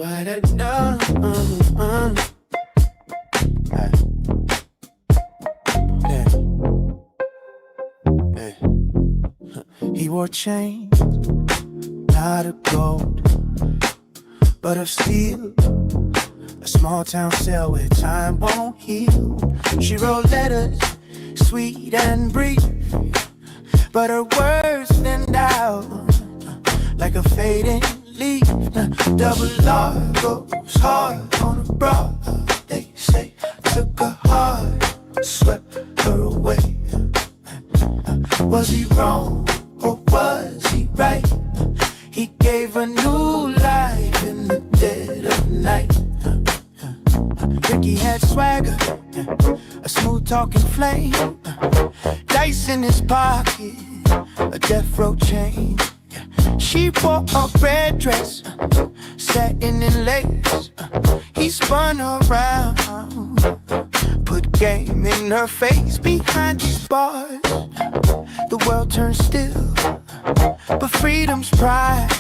what I done. He wore chains, not of gold, but of steel. A small town cell where time won't heal. She wrote letters, sweet and brief, but her words stand out like a fading leaf. Double R goes hard on a broad, they say. Took her heart, swept her away. Was he wrong or was he right? He gave a new life in the dead of night. Ricky had swagger, a smooth talking flame, dice in his pocket, a death row chain. She wore a red dress, satin and lace. He spun around, put game in her face. Behind these bars, the world turns still, but freedom's price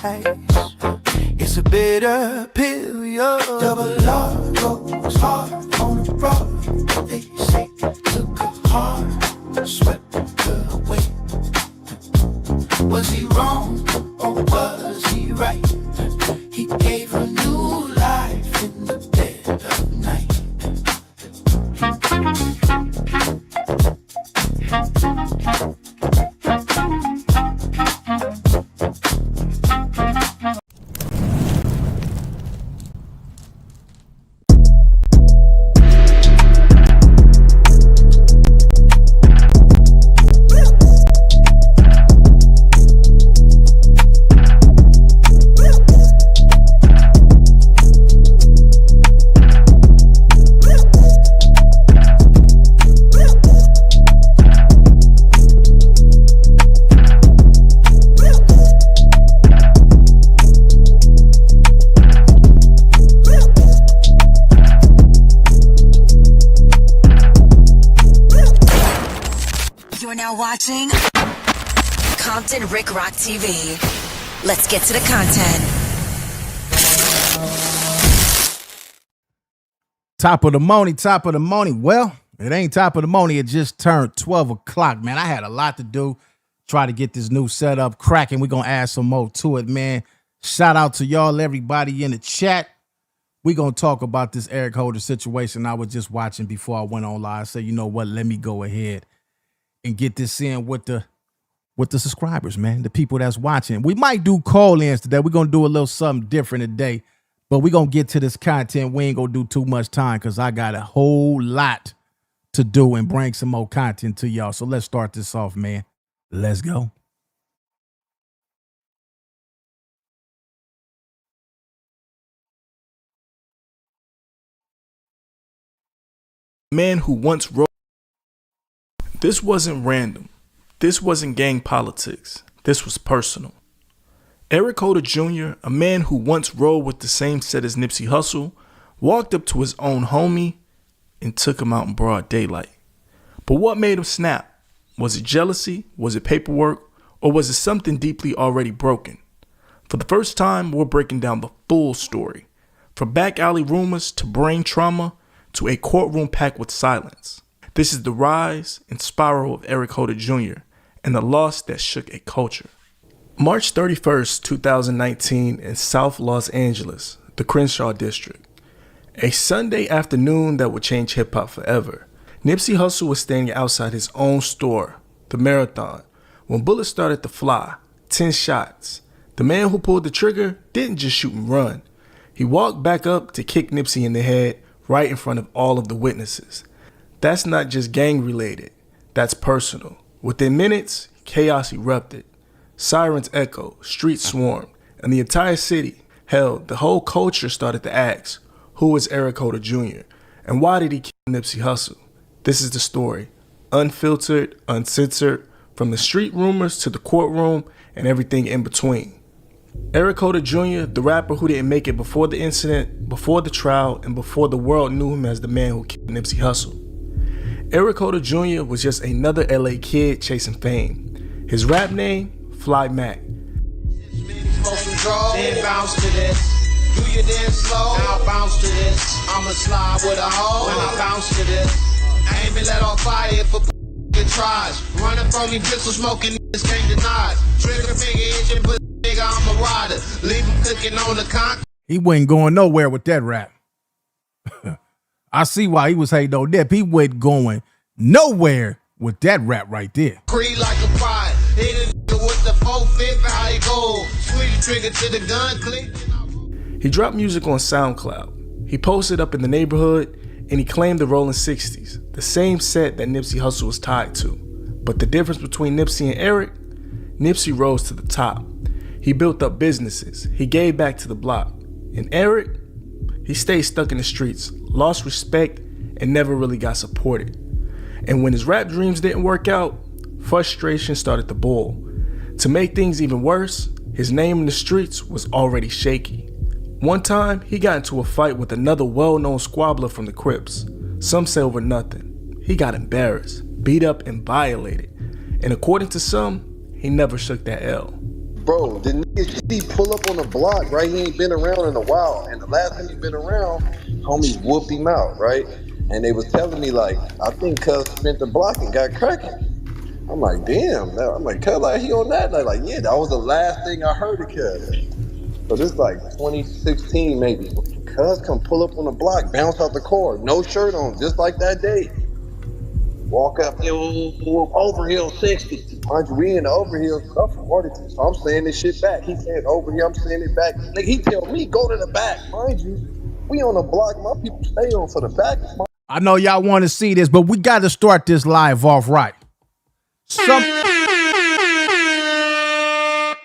is a bitter pill, yo. Double R goes hard on a broad, they say. Took her heart, swept her away. Was he wrong or was he right? He gave her new life in the dead of night. Watching Compton Rick Rock TV. Let's get to the content. Top of the morning. Well, it ain't top of the morning. It just turned 12 o'clock, man. I had a lot to do. Try to get this new setup cracking. We're going to add some more to it, man. Shout out to y'all, everybody in the chat. We're going to talk about this Eric Holder situation I was just watching before I went on live. So you know what? Let me go ahead and get this in with the subscribers, man, the people that's watching. We might do call-ins today. We're going to do a little something different today, but we're going to get to this content. We ain't going to do too much time because I got a whole lot to do and bring some more content to y'all. So let's start this off, man. Let's go. Man who once wrote. This wasn't random. This wasn't gang politics. This was personal. Eric Holder Jr., a man who once rode with the same set as Nipsey Hussle, walked up to his own homie and took him out in broad daylight. But what made him snap? Was it jealousy? Was it paperwork? Or was it something deeply already broken? For the first time, we're breaking down the full story. From back alley rumors to brain trauma to a courtroom packed with silence. This is the rise and spiral of Eric Holder Jr. and the loss that shook a culture. March 31st, 2019 in South Los Angeles, the Crenshaw District. A Sunday afternoon that would change hip-hop forever. Nipsey Hussle was standing outside his own store, the Marathon, when bullets started to fly, 10 shots. The man who pulled the trigger didn't just shoot and run. He walked back up to kick Nipsey in the head right in front of all of the witnesses. That's not just gang related, that's personal. Within minutes, chaos erupted. Sirens echoed, streets swarmed, and the entire city, hell, the whole culture started to ask, who was Eric Holder Jr. and why did he kill Nipsey Hussle? This is the story, unfiltered, uncensored, from the street rumors to the courtroom and everything in between. Eric Holder Jr., the rapper who didn't make it before the incident, before the trial, and before the world knew him as the man who killed Nipsey Hussle. Eric Holder Jr. was just another LA kid chasing fame. His rap name, Fly Mac. Do your dance slow, now bounce to this. I'ma slide with a hoe when I bounce to this. Aim and let off fire for tries. Running from me, pistol smoking, niggas can't deny it. Trigger finger itching, but nigga, I'm a rider. Leave him cooking on the concrete. He wasn't going nowhere with that rap. I see why he was hating on Nip. He wasn't going nowhere with that rap right there. Like a pride. Hit a nigga with the 4-5, how you go? Sweet trigger to the gun, click. He dropped music on SoundCloud. He posted up in the neighborhood, and he claimed the Rolling 60s, the same set that Nipsey Hussle was tied to. But the difference between Nipsey and Eric, Nipsey rose to the top. He built up businesses. He gave back to the block. And Eric, he stayed stuck in the streets, lost respect, and never really got supported. And when his rap dreams didn't work out, frustration started to boil. To make things even worse, his name in the streets was already shaky. One time, he got into a fight with another well-known squabbler from the Crips. Some say over nothing. He got embarrassed, beat up, and violated. And according to some, he never shook that L. Bro, the nigga he pull up on the block, right? He ain't been around in a while. And the last time he been around, homies whooped him out, right? And they was telling me, like, I think Cuz spent the block and got cracking. I'm like, damn. I'm like, Cuz, like, he on that night? Like, yeah, that was the last thing I heard of Cuz. So this is like 2016 maybe. Cuz come pull up on the block, bounce out the car, no shirt on, just like that day. Walk up, Overhill 60. Mind you, we in the Overhill stuff from Arlington. So I'm saying this shit back. He saying over here, I'm saying it back. Nigga, he tell me, go to the back. Mind you, we on the block, my people stay on for the back. I know y'all want to see this, but we got to start this live off right.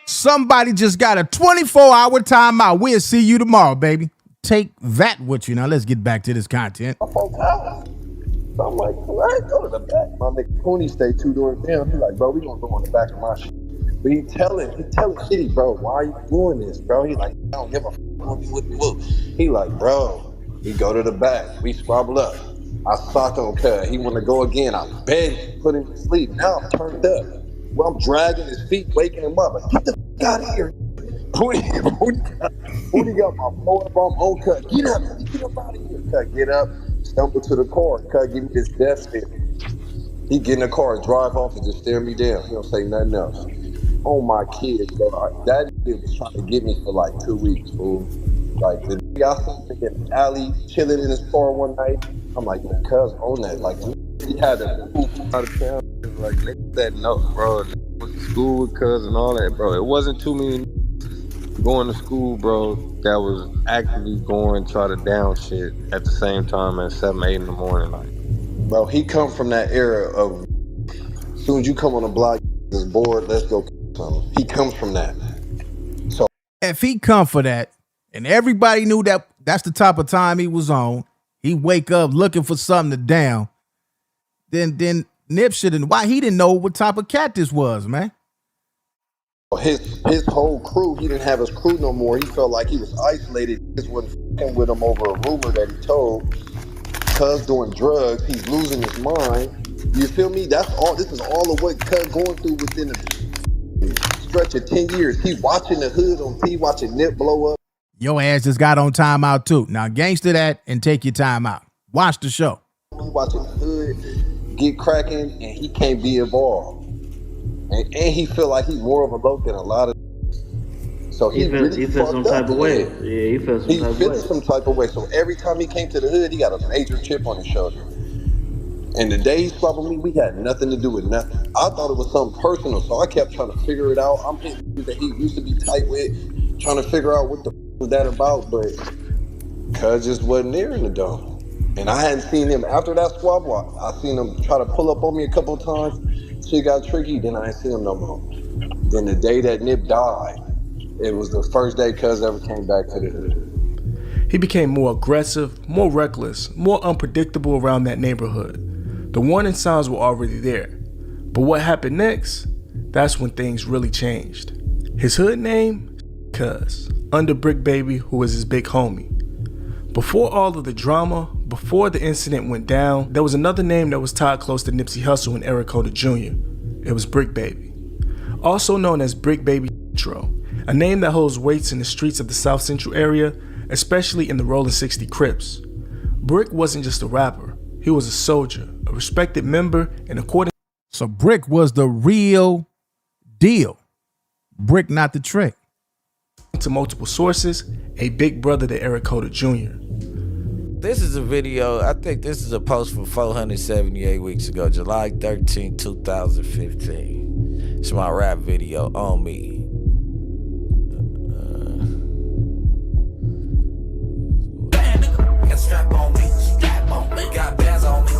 Somebody just got a 24-hour timeout. We'll see you tomorrow, baby. Take that with you. Now let's get back to this content. My folks out. So I'm like, all right, go to the back. My nigga Cooney stay 2 doors down. He like, bro, we gonna go on the back of my shit. But he telling Shitty, bro, why are you doing this, bro? He like, I don't give a fuck. He like, bro, we go to the back. We squabble up. I sock on Cuz. He wanna go again. I beg, put him to sleep. Now I'm turned up. Well, I'm dragging his feet, waking him up. Like, get the fuck out of here. Booty got my blow up on Cuz. Get up out of here. Cuz, get up. Stumble to the car. Cuz, give me this death stare. He get in the car and drive off and just stare me down. He don't say nothing else. Oh my kids, bro. That nigga was trying to get me for like 2 weeks, fool. Like, the nigga I saw him in the alley chilling in his car one night. I'm like, man, Cuz on that. Like, he had to move out of town. Like, nigga said no, bro. Went to school with Cuz and all that, bro. It wasn't too many going to school, bro, that was actively going try to down shit at the same time at 7, 8 in the morning. Like, bro, he come from that era of as soon as you come on the block, this board, let's go something. He comes from that. So if he come for that, and everybody knew that that's the type of time he was on, he wake up looking for something to down, then Nip shouldn't. Why he didn't know what type of cat this was, man. His whole crew, he didn't have his crew no more. He felt like he was isolated. He just wasn't fucking with him over a rumor that he told. Cuz doing drugs, he's losing his mind. You feel me? That's all. This is all of what Cuz going through within a stretch of 10 years. He watching the hood on TV, watching Nip blow up. Your ass just got on timeout too. Now gangster that and take your time out. Watch the show. He watching the hood get cracking, and he can't be involved. And he feel like he's more of a loc than a lot of. So he felt some type of way. Yeah, he felt some type of way. He felt some type of way. So every time he came to the hood, he got a major chip on his shoulder. And the day he swapped me, we had nothing to do with nothing. I thought it was something personal, so I kept trying to figure it out. I'm hitting that he used to be tight with, trying to figure out what the was that about, but Cuz just wasn't there in the dome. And I hadn't seen him after that squabble. I seen him try to pull up on me a couple of times. Shit got tricky, then I ain't seen him no more. Then the day that Nip died, it was the first day Cuz ever came back to the hood. He became more aggressive, more reckless, more unpredictable around that neighborhood. The warning signs were already there. But what happened next? That's when things really changed. His hood name? Cuz, under Brick Baby, who was his big homie. Before all of the drama, before the incident went down, there was another name that was tied close to Nipsey Hussle and Eric Holder Jr. It was Brick Baby. Also known as Brick Baby Centro, a name that holds weights in the streets of the South Central area especially in the Rollin' 60 Crips. Brick wasn't just a rapper, he was a soldier, a respected member, and according So Brick was the real deal. Brick, not the trick. to multiple sources, a big brother to Eric Holder Jr. This is a video, I think this is a post from 478 weeks ago, July 13, 2015. It's my rap video, On Me. Strap on me, got bands on me,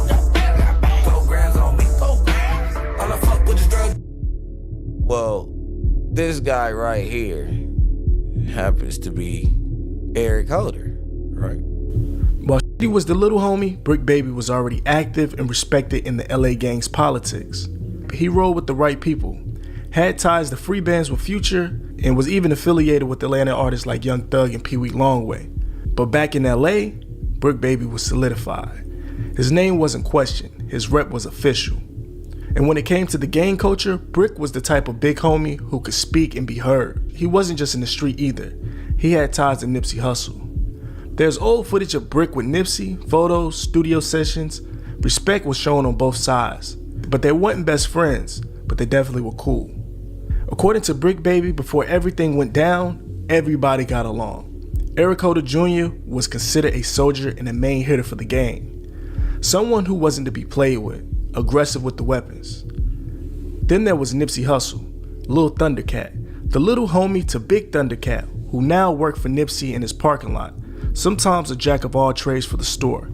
programs on me, all I fuck with is drug. Well, this guy right here happens to be Eric Holder, right? While he was the little homie, Brick Baby was already active and respected in the LA gang's politics. He rolled with the right people, had ties to free bands with Future, and was even affiliated with Atlanta artists like Young Thug and Pee Wee Longway. But back in LA, Brick Baby was solidified. His name wasn't questioned, his rep was official. And when it came to the gang culture, Brick was the type of big homie who could speak and be heard. He wasn't just in the street either. He had ties to Nipsey Hussle. There's old footage of Brick with Nipsey, photos, studio sessions. Respect was shown on both sides. But they weren't best friends, but they definitely were cool. According to Brick Baby, before everything went down, everybody got along. Eric Holder Jr. was considered a soldier and a main hitter for the gang. Someone who wasn't to be played with, aggressive with the weapons. Then there was Nipsey Hussle, Lil Thundercat, the little homie to Big Thundercat, who now worked for Nipsey in his parking lot, sometimes a jack of all trades for the store.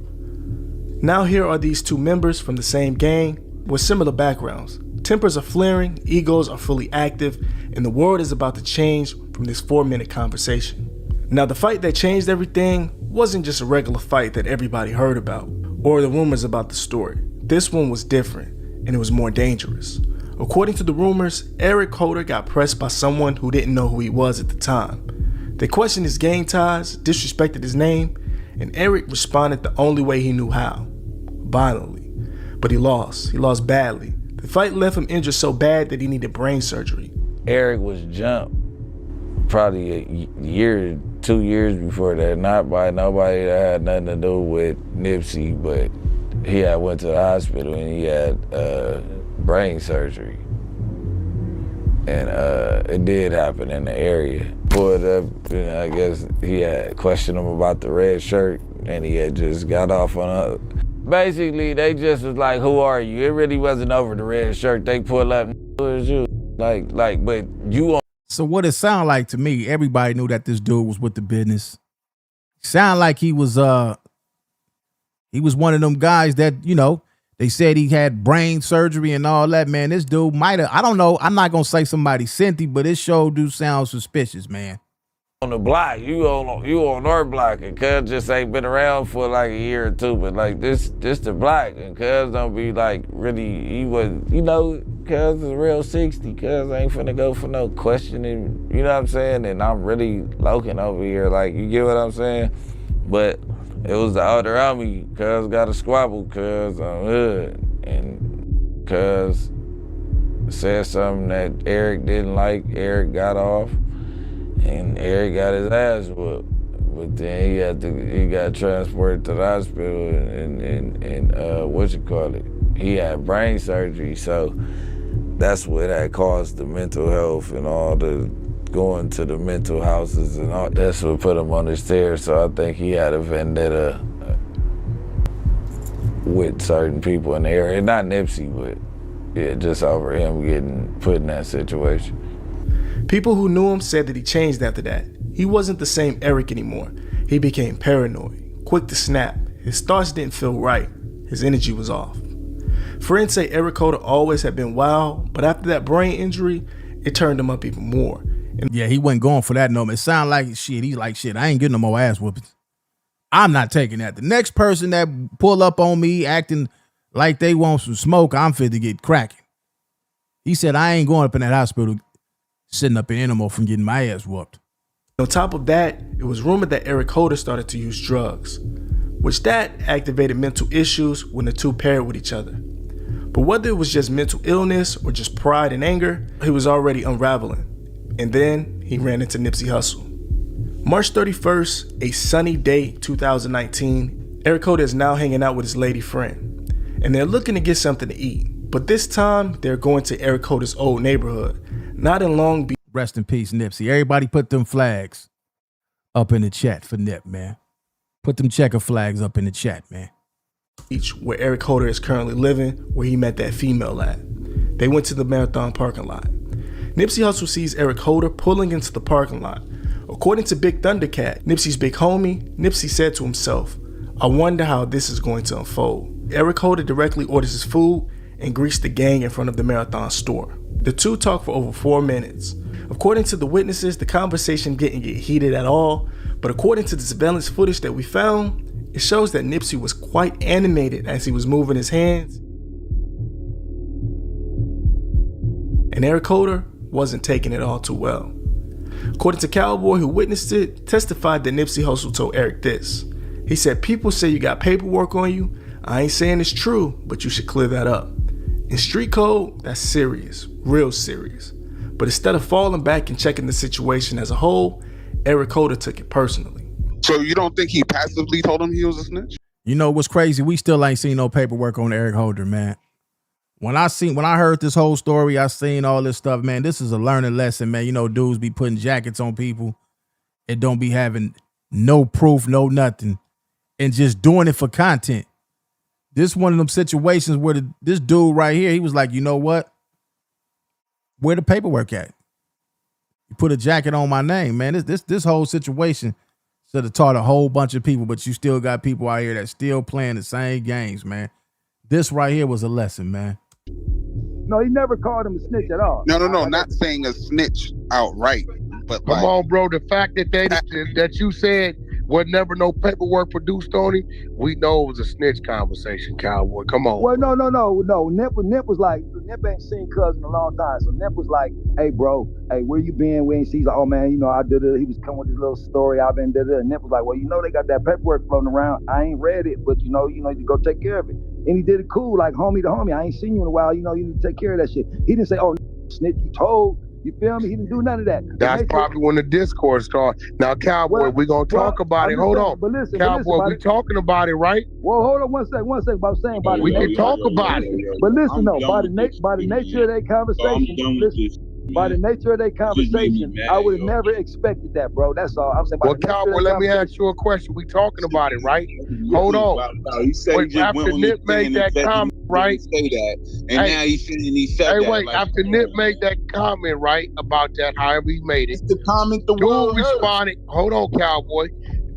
Now here are these two members from the same gang with similar backgrounds. Tempers are flaring, egos are fully active, and the world is about to change from this 4-minute conversation. Now the fight that changed everything wasn't just a regular fight that everybody heard about, or the rumors about the story. This one was different, and it was more dangerous. According to the rumors, Eric Holder got pressed by someone who didn't know who he was at the time. They questioned his gang ties, disrespected his name, and Eric responded the only way he knew how, violently. But he lost. He lost badly. The fight left him injured so bad that he needed brain surgery. Eric was jumped probably a year, 2 years before that, not by nobody that had nothing to do with Nipsey, but he had went to the hospital and he had brain surgery. And it did happen in the area. Pulled up, and I guess he had questioned him about the red shirt, and he had just got off on a... Basically, they just was like, who are you? It really wasn't over the red shirt. They pull up, who is you? Like, but you on... So what it sounded like to me, everybody knew that this dude was with the business. Sound like he was one of them guys that, you know, they said he had brain surgery and all that, man. This dude might have, I don't know, I'm not going to say somebody sent him, but this show do sound suspicious, man. On the block, you on our block, and cuz just ain't been around for like a year or two, but like this the block, and cuz don't be like really, he was, you know, cuz is a real 60, cuz ain't finna go for no questioning, you know what I'm saying, and I'm really loking over here, like, you get what I'm saying, but it was the older homie, cuz got a squabble, cuz on hood, and cuz said something that Eric didn't like, Eric got off, and Eric got his ass whooped, but then he got transported to the hospital and he had brain surgery, so that's what had caused the mental health and all the going to the mental houses and all. That's what put him on his stairs. So I think he had a vendetta with certain people in the area, not Nipsey, but yeah, just over him getting put in that situation. People who knew him said that he changed after that. He wasn't the same Eric anymore. He became paranoid, quick to snap. His thoughts didn't feel right. His energy was off. Friends say Eric Holder always had been wild, but after that brain injury, it turned him up even more. And yeah, he wasn't going for that no more. It sounded like shit. He's like, shit, I ain't getting no more ass whoopings. I'm not taking that. The next person that pull up on me acting like they want some smoke, I'm fit to get cracking. He said, I ain't going up in that hospital sitting up in Animal from getting my ass whooped. On top of that, it was rumored that Eric Holder started to use drugs, which that activated mental issues when the two paired with each other. But whether it was just mental illness or just pride and anger, he was already unraveling. And then he ran into Nipsey Hussle. March 31st, a sunny day, 2019, Eric Holder is now hanging out with his lady friend, and they're looking to get something to eat. But this time, they're going to Eric Holder's old neighborhood, not in Long Beach. Rest in peace, Nipsey. Everybody put them flags up in the chat for Nip, man. Put them checker flags up in the chat, man. Where Eric Holder is currently living, where he met that female at. They went to the Marathon parking lot. Nipsey Hussle sees Eric Holder pulling into the parking lot. According to Big Thundercat, Nipsey's big homie, Nipsey said to himself, "I wonder how this is going to unfold." Eric Holder directly orders his food and greets the gang in front of the Marathon store. The two talk for over 4 minutes. According to the witnesses, the conversation didn't get heated at all, but according to the surveillance footage that we found, it shows that Nipsey was quite animated as he was moving his hands. And Eric Holder wasn't taking it all too well. According to Cowboy, who witnessed it, testified that Nipsey Hussle told Eric this. He said, "People say you got paperwork on you. I ain't saying it's true, but you should clear that up. In street code, that's serious, real serious." But instead of falling back and checking the situation as a whole, Eric Holder took it personally. So you don't think he passively told him he was a snitch? You know what's crazy? We still ain't seen no paperwork on Eric Holder, man. When I heard this whole story, I seen all this stuff, man. This is a learning lesson, man. You know, dudes be putting jackets on people and don't be having no proof, no nothing, and just doing it for content. This one of them situations where this dude right here, he was like, you know what? Where the paperwork at? You put a jacket on my name, man. This whole situation should have taught a whole bunch of people, but you still got people out here that still playing the same games, man. This right here was a lesson, man. No, he never called him a snitch at all. No, not saying a snitch outright. But come on, bro. The fact that you said was never no paperwork produced on him, we know it was a snitch conversation, Cowboy. Come on. Well, no. Nip was like, Nip ain't seen Cuz in a long time. So Nip was like, "Hey, bro, hey, where you been? We ain't seen." He's like, "Oh man, you know, I did it." He was coming with this little story. I've been did it. And Nip was like, "Well, you know, they got that paperwork floating around. I ain't read it, but you know, you go take care of it." And he did it cool, like homie to homie. I ain't seen you in a while. You know, you need to take care of that shit. He didn't say, "Oh, snitch, you told." You feel me? He didn't do none of that. That's probably when the discourse started. Now, Cowboy, we're going to talk about it. Hold on. But listen, Cowboy, we talking about it, right? Well, hold on one second. But I'm saying about it. We can talk about it. But listen, by the nature of their conversation, by the nature of their conversation, I would have never expected that, bro. That's all I'm saying. Well, Cowboy, let me ask you a question. We talking about it, right? Hold on. After Nip made that comment, right? Say that, and now he said that. Wait. After Nip made that comment, right, about that, however he made it, the comment the world responded. Hold on, Cowboy.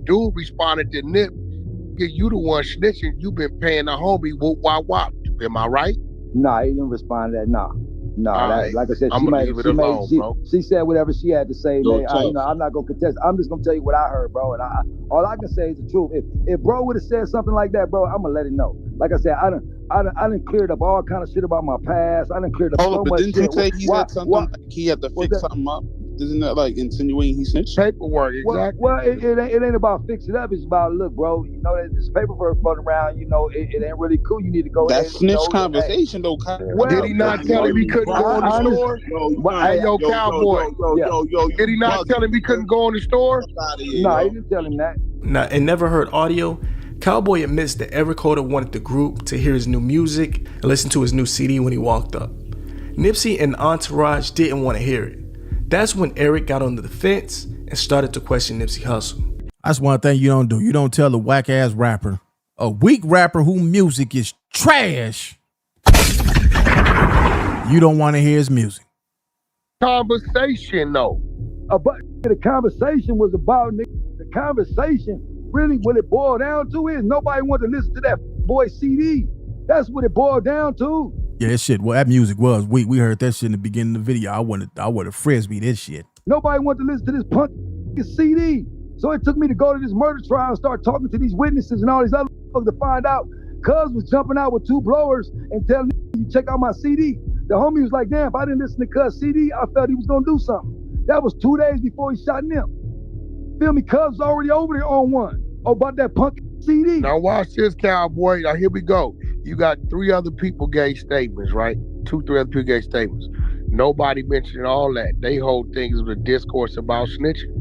Dude responded to Nip. You the one snitching. You been paying the homie whoop wop wop. Am I right? Nah, he didn't respond to that. Nah. Right. Like I said, she said whatever she had to say, man. I'm not gonna contest. I'm just gonna tell you what I heard, bro. And all I can say is the truth. If bro would have said something like that, bro, I'm gonna let it know. Like I said, I done cleared up all kind of shit about my past. I done cleared up so much shit. Didn't you say he had something like he had to fix something up? Isn't that like insinuating he snitched? Paperwork, exactly. Well, it ain't about fixing it up. It's about, look, bro, you know, this paperwork floating around, you know, it ain't really cool. You need to go. That snitch conversation, though. Well, did he not tell him he couldn't go in the store? Hey, Cowboy. Did he not tell him he couldn't go in the store? No, he didn't tell him that. Now, in Never Heard Audio, Cowboy admits that Eric Holder wanted the group to hear his new music and listen to his new CD when he walked up. Nipsey and Entourage didn't want to hear it. That's when Eric got on the fence and started to question Nipsey Hussle. That's one thing you don't do. You don't tell a whack-ass rapper, a weak rapper whose music is trash, you don't want to hear his music. Conversation, though. But the conversation was about, the conversation, really what it boiled down to is nobody wanted to listen to that boy CD. That's what it boiled down to. Yeah, that music was weak. We heard that shit in the beginning of the video. I would have frisbee this shit. Nobody wanted to listen to this punk CD. So it took me to go to this murder trial and start talking to these witnesses and all these other folks to find out. Cuz was jumping out with 2 blowers and telling me, "You check out my CD." The homie was like, "Damn, if I didn't listen to Cuz CD, I felt he was gonna do something." That was 2 days before he shot them. Feel me? Cuz was already over there on one. Oh, about that punk CD. Now watch this, Cowboy. Now here we go. You got 3 other people gave statements, right? 2-3 other people gave statements. Nobody mentioned all that. They whole thing is a discourse about snitching.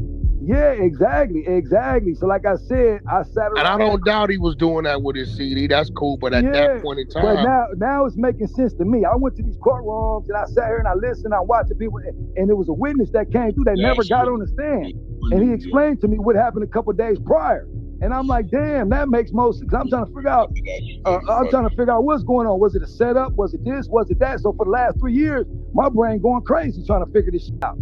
Yeah, exactly. So like I said, I sat around. And I don't doubt he was doing that with his CD. That's cool, but at that point in time. But now it's making sense to me. I went to these courtrooms and I sat here and I listened, I watched the people, and there was a witness that came through that never got on the stand. And he explained to me what happened a couple of days prior. And I'm like, damn, that makes most sense. I'm trying to figure out what's going on. Was it a setup? Was it this? Was it that? So for the last 3 years, my brain going crazy trying to figure this shit out.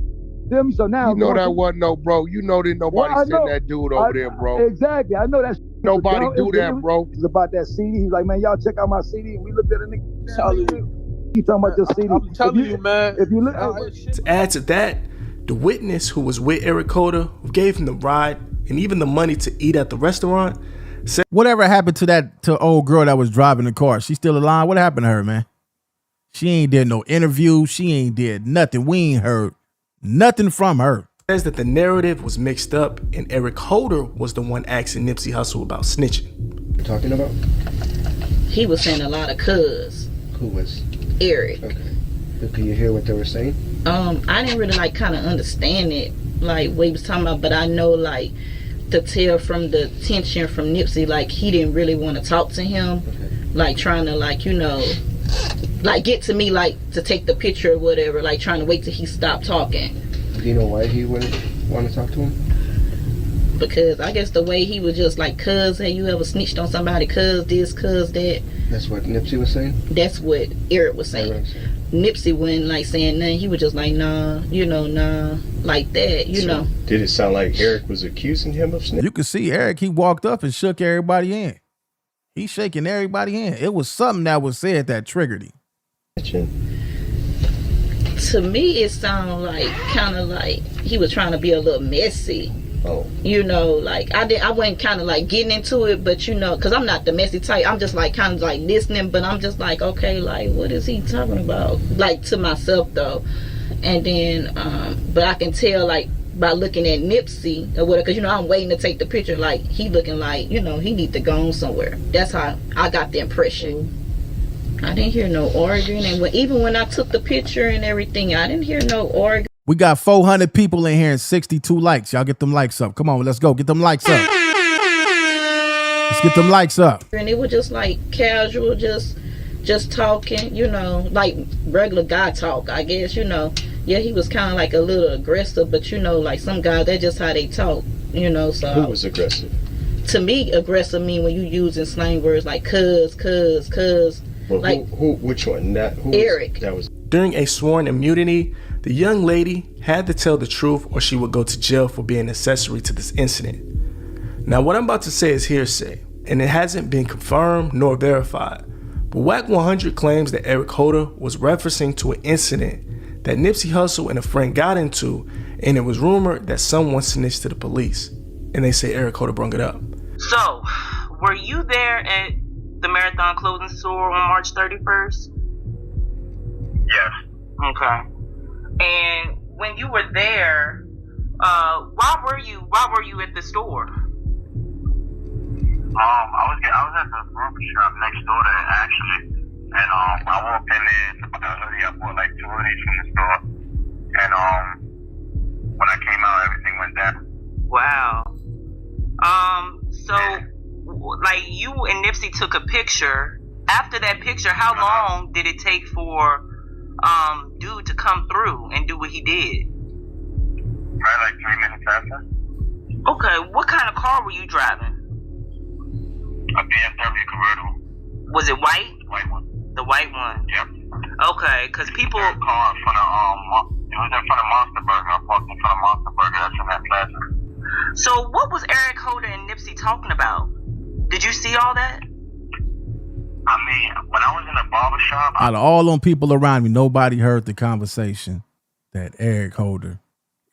Feel me? So now you know that wasn't no bro. You know that nobody sent that dude over there, bro. Exactly. I know that. Nobody do that, bro. It's about that CD. He's like, man, y'all check out my CD. And we looked at a nigga. He talking about your CD. I'm telling you, man. If you look to add to that, the witness who was with Eric Holder, who gave him the ride and even the money to eat at the restaurant, said, whatever happened to old girl that was driving the car? She still alive? What happened to her, man? She ain't did no interview. She ain't did nothing. We ain't heard nothing from her. Says that the narrative was mixed up and Eric Holder was the one asking Nipsey Hussle about snitching. You're talking about? He was saying a lot of cuz. Who was? Eric. Okay. Could you hear what they were saying? I didn't really kind of understand it, like what he was talking about, but I know like to tell from the tension from Nipsey, like he didn't really want to talk to him, like trying to like, like get to me, like to take the picture or whatever, like trying to wait till he stopped talking. Do you know why he wouldn't want to talk to him? Because I guess the way he was just like, cuz, have you ever snitched on somebody, cuz this, cuz that. That's what Nipsey was saying? That's what Eric was saying. Nipsey wasn't like saying nothing. He was just like, nah, nah, like that, know. Did it sound like Eric was accusing him of snitching? You could see Eric, he walked up and shook everybody in. He's shaking everybody in. It was something that was said that triggered him. To me, it sounded like kind of like he was trying to be a little messy. Oh. Like I wasn't kind of like getting into it, but because I'm not the messy type. I'm just like kind of like listening, but I'm just like, okay, like what is he talking about? Like to myself though. And then, but I can tell like by looking at Nipsey or whatever, because I'm waiting to take the picture. Like he looking like he need to go on somewhere. That's how I got the impression. I didn't hear no arguing, and even when I took the picture and everything, I didn't hear no arguing. We got 400 people in here and 62 likes. Y'all get them likes up. Come on, let's go. Get them likes up. Let's get them likes up. And it was just like casual, just talking, like regular guy talk, I guess, Yeah, he was kind of like a little aggressive, but like some guys, that's just how they talk, so. Who was aggressive? To me, aggressive mean when you using slang words like cuz. Well, like which one? Eric. That was during a sworn immunity. The young lady had to tell the truth or she would go to jail for being accessory to this incident. Now, what I'm about to say is hearsay, and it hasn't been confirmed nor verified. But Wack 100 claims that Eric Holder was referencing to an incident that Nipsey Hussle and a friend got into, and it was rumored that someone snitched to the police. And they say Eric Holder brought it up. So, were you there at the Marathon Clothing Store on March 31st? Yes. Okay. And when you were there, why were you at the store? I was at the barber shop next door to it, actually, and I walked in there to buy a hoodie. I bought like 2 hoodies from the store, and when I came out, everything went down. Wow. So like you and Nipsey took a picture. After that picture, how long did it take for dude to come through and do what he did? Probably like 3 minutes after. Okay, what kind of car were you driving? A BMW convertible. Was it white? White one. The white one? Yep. Okay, because people... It was in front of Monster Burger. I parked in front of Monster Burger. That's in that plaza. So what was Eric Holder and Nipsey talking about? Did you see all that? I mean, when I was in the barbershop... Out of all them people around me, nobody heard the conversation that Eric Holder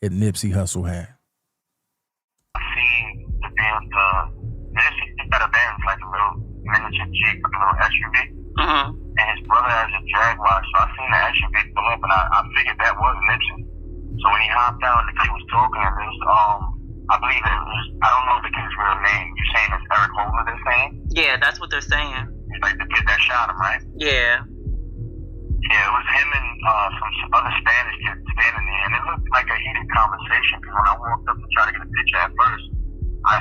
and Nipsey Hussle had. I seen the Nipsey got a Benz, like a little miniature Jeep, like a little SUV. Mm-hmm. And his brother has a Jaguar, so I seen the SUV pull up, and I figured that was Nipsey. So when he hopped out, the kid was talking, and it was, I believe it was, I don't know the kid's real name. You saying it's Eric Holder they're saying? Yeah, that's what they're saying. It's like the kid that shot him, right? Yeah. Yeah, it was him and some other Spanish kids standing there, and it looked like a heated conversation. Because when I walked up to try to get a picture at first, I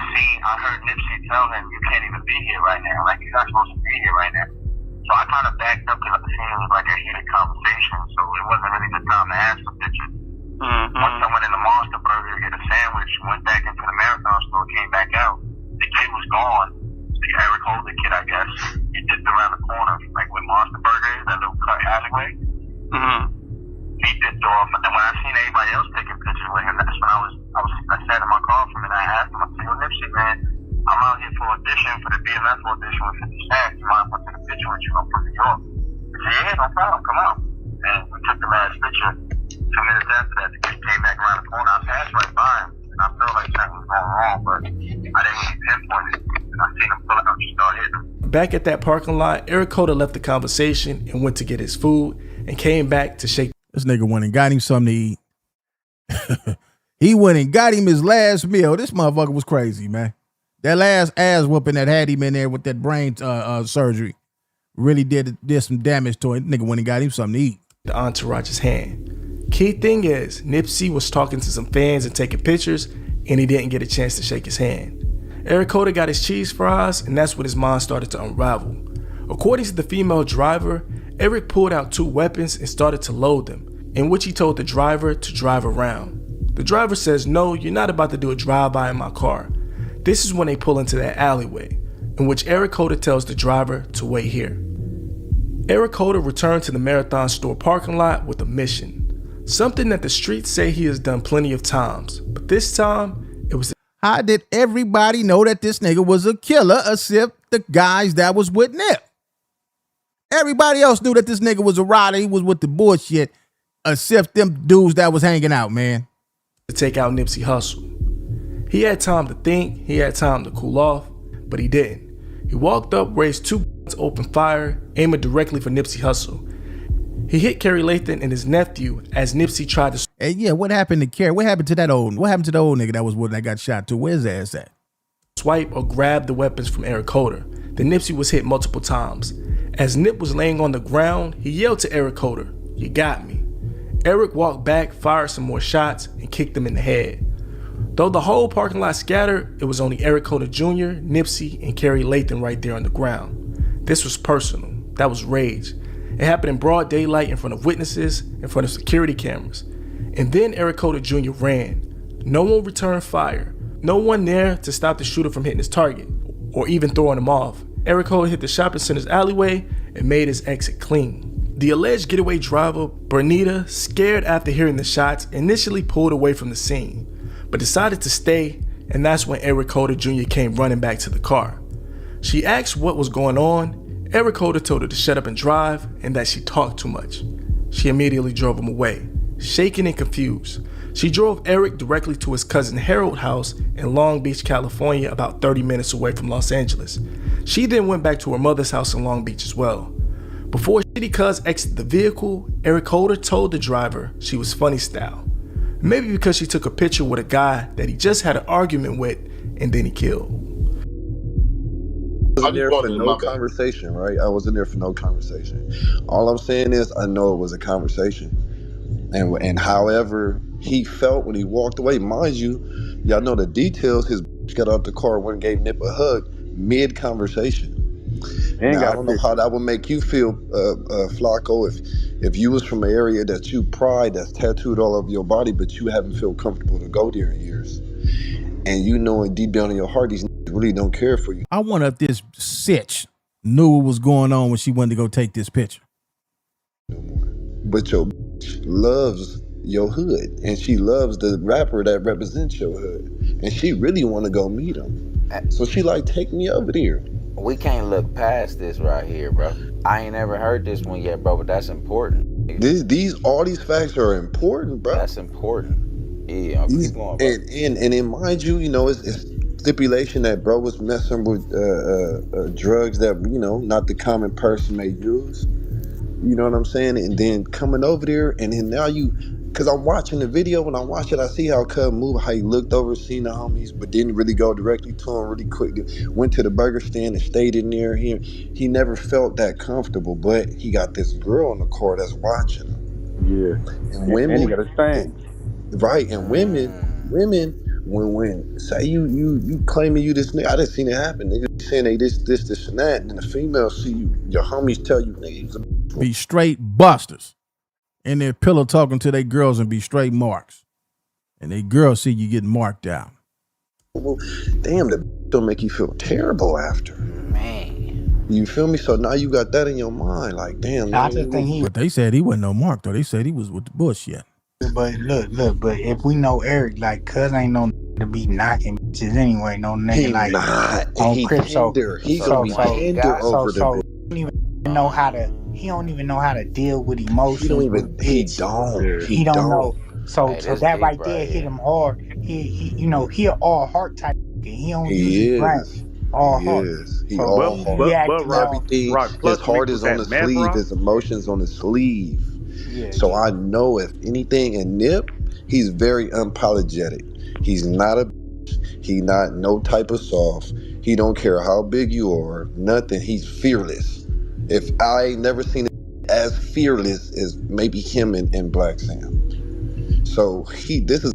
heard Nipsey tell him, "You can't even be here right now. Like, you're not supposed to be here right now." So I kind of backed up because I seen it was like a heated conversation. So it wasn't really the time to ask for pictures. Once I went in the Monster Burger to get a sandwich, went back into the Marathon store, came back out. The kid was gone. The Eric Holder kid, I guess. He dipped around the corner, like where Monster Burger is, that little cut alleyway. He dipped off, and when I seen everybody else taking pictures with him, that's when I sat in my car for a minute. I asked him, I said, "Yo, Nipsey, man, I'm out here for audition, for the BMF audition with 50 Cent. You mind if I take a picture with you? I'm from New York." He said, "Yeah, no problem, come out." And we took the last picture. 2 minutes after that, the kid came back around the corner. I passed right by him, and I felt like something was going wrong, but I didn't really pinpoint it. And I seen him pull out and start hitting him. Back at that parking lot, Eric Holder left the conversation and went to get his food and came back to shake. This nigga went and got him something to eat. He went and got him his last meal. This motherfucker was crazy, man. That last ass whooping that had him in there with that brain surgery really did some damage to him. Nigga went and got him something to eat. The entourage's hand. Key thing is, Nipsey was talking to some fans and taking pictures, and he didn't get a chance to shake his hand. Eric Holder got his cheese fries, and that's when his mind started to unravel. According to the female driver, Eric pulled out 2 weapons and started to load them, in which he told the driver to drive around. The driver says, "No, you're not about to do a drive-by in my car." This is when they pull into that alleyway, in which Eric Holder tells the driver to wait here. Eric Holder returned to the Marathon store parking lot with a mission. Something that the streets say he has done plenty of times, but this time, it was... How did everybody know that this nigga was a killer except the guys that was with Nip? Everybody else knew that this nigga was a rider. He was with the bullshit, except them dudes that was hanging out, man. To take out Nipsey Hussle. He had time to think, he had time to cool off, but he didn't. He walked up, raised 2 guns, opened fire, aiming directly for Nipsey Hussle. He hit Kerry Lathan and his nephew as Nipsey tried to... Hey, yeah, what happened to Kerry? What happened to the old nigga that was with that got shot too? Where's his ass at? Swipe or grab the weapons from Eric Holder. Then Nipsey was hit multiple times. As Nip was laying on the ground, he yelled to Eric Holder, "You got me." Eric walked back, fired some more shots, and kicked him in the head. Though the whole parking lot scattered, it was only Eric Holder Jr., Nipsey, and Kerry Lathan right there on the ground. This was personal. That was rage. It happened in broad daylight in front of witnesses, in front of security cameras. And then Eric Holder Jr. ran. No one returned fire. No one there to stop the shooter from hitting his target, or even throwing him off. Eric Holder hit the shopping center's alleyway and made his exit clean. The alleged getaway driver, Bernita, scared after hearing the shots, initially pulled away from the scene, but decided to stay, and that's when Eric Holder Jr. came running back to the car. She asked what was going on. Eric Holder told her to shut up and drive, and that she talked too much. She immediately drove him away, shaken and confused. She drove Eric directly to his cousin Harold's house in Long Beach, California, about 30 minutes away from Los Angeles. She then went back to her mother's house in Long Beach as well. Before Shitty Cuz exited the vehicle, Eric Holder told the driver she was funny style. Maybe because she took a picture with a guy that he just had an argument with, and then he killed. I was in there for no conversation, right? I wasn't there for no conversation. All I'm saying is I know it was a conversation. And however he felt when he walked away, mind you, y'all know the details, his got out the car, went and gave Nip a hug mid-conversation. Now, I don't know how that would make you feel, Flacco, if you was from an area that you pride, that's tattooed all over your body, but you haven't felt comfortable to go there in years. And you knowing deep down in your heart, these really don't care for you. I wonder if this sitch knew what was going on when she wanted to go take this picture. But your loves your hood, and she loves the rapper that represents your hood, and she really want to go meet him. So she like, take me over there. We can't look past this right here, bro. I ain't ever heard this one yet, bro, but that's important. All these facts are important, bro. That's important. Yeah, keep going, bro. And then mind you, it's stipulation that bro was messing with drugs that, not the common person may use. You know what I'm saying? And then coming over there, and then now because I'm watching the video, when I watch it, I see how Cub moved, how he looked over, seen the homies, but didn't really go directly to him really quick. Went to the burger stand and stayed in there. He never felt that comfortable, but he got this girl in the car that's watching him. Yeah. And women, and he got his thing. right? And women, when say you claiming you this nigga, I done seen it happen. Niggas saying they this and that, and then the female see you, your homies tell you niggas be straight busters in their pillow talking to their girls and be straight marks, and they girls see you getting marked down. well, damn, the don't make you feel terrible after. Man, you feel me? So now you got that in your mind, like damn. I just think he. But they said he wasn't no mark though. They said he was with the bush yet. But look. But if we know Eric, like, cuz ain't no to be knocking bitches anyway. No nigga He like not, on he Crip. So tender. He gonna be tender over the. He don't even know how to. He don't even know how to deal with emotions. He don't even. He don't know. So Hey, so that's that deep right right there here. hit him hard. He you know, he an all heart type. He don't He usually is. branch all He heart. is. He So all he hard. acting Rock, all- Everything. Rock, plus His heart mixed is with on that the meth sleeve. rock. His emotions on the sleeve. Yeah, So I know if anything, and Nip, he's very unapologetic. He's not a. He not no type of soft. He don't care how big you are. Nothing. He's fearless. If I ain't never seen it as fearless as maybe him and Black Sam. So this is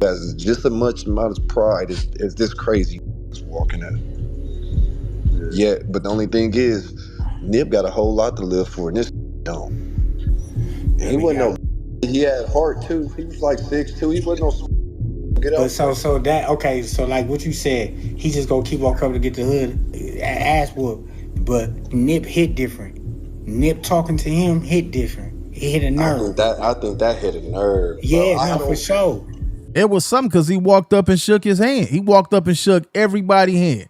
has just as much amount of pride as this crazy is walking at. Yeah, but the only thing is, Nip got a whole lot to live for, and this don't. And he wasn't no. He had heart too. He was like 6'2". He wasn't no. Get But out. so that okay, so like what you said, he just gonna keep on coming to get the hood ass whoop. But Nip hit different. Nip talking to him hit different. It hit a nerve. I think that hit a nerve. Yeah, bro. I no, don't- for sure. It was something because he walked up and shook his hand. He walked up and shook everybody's hand.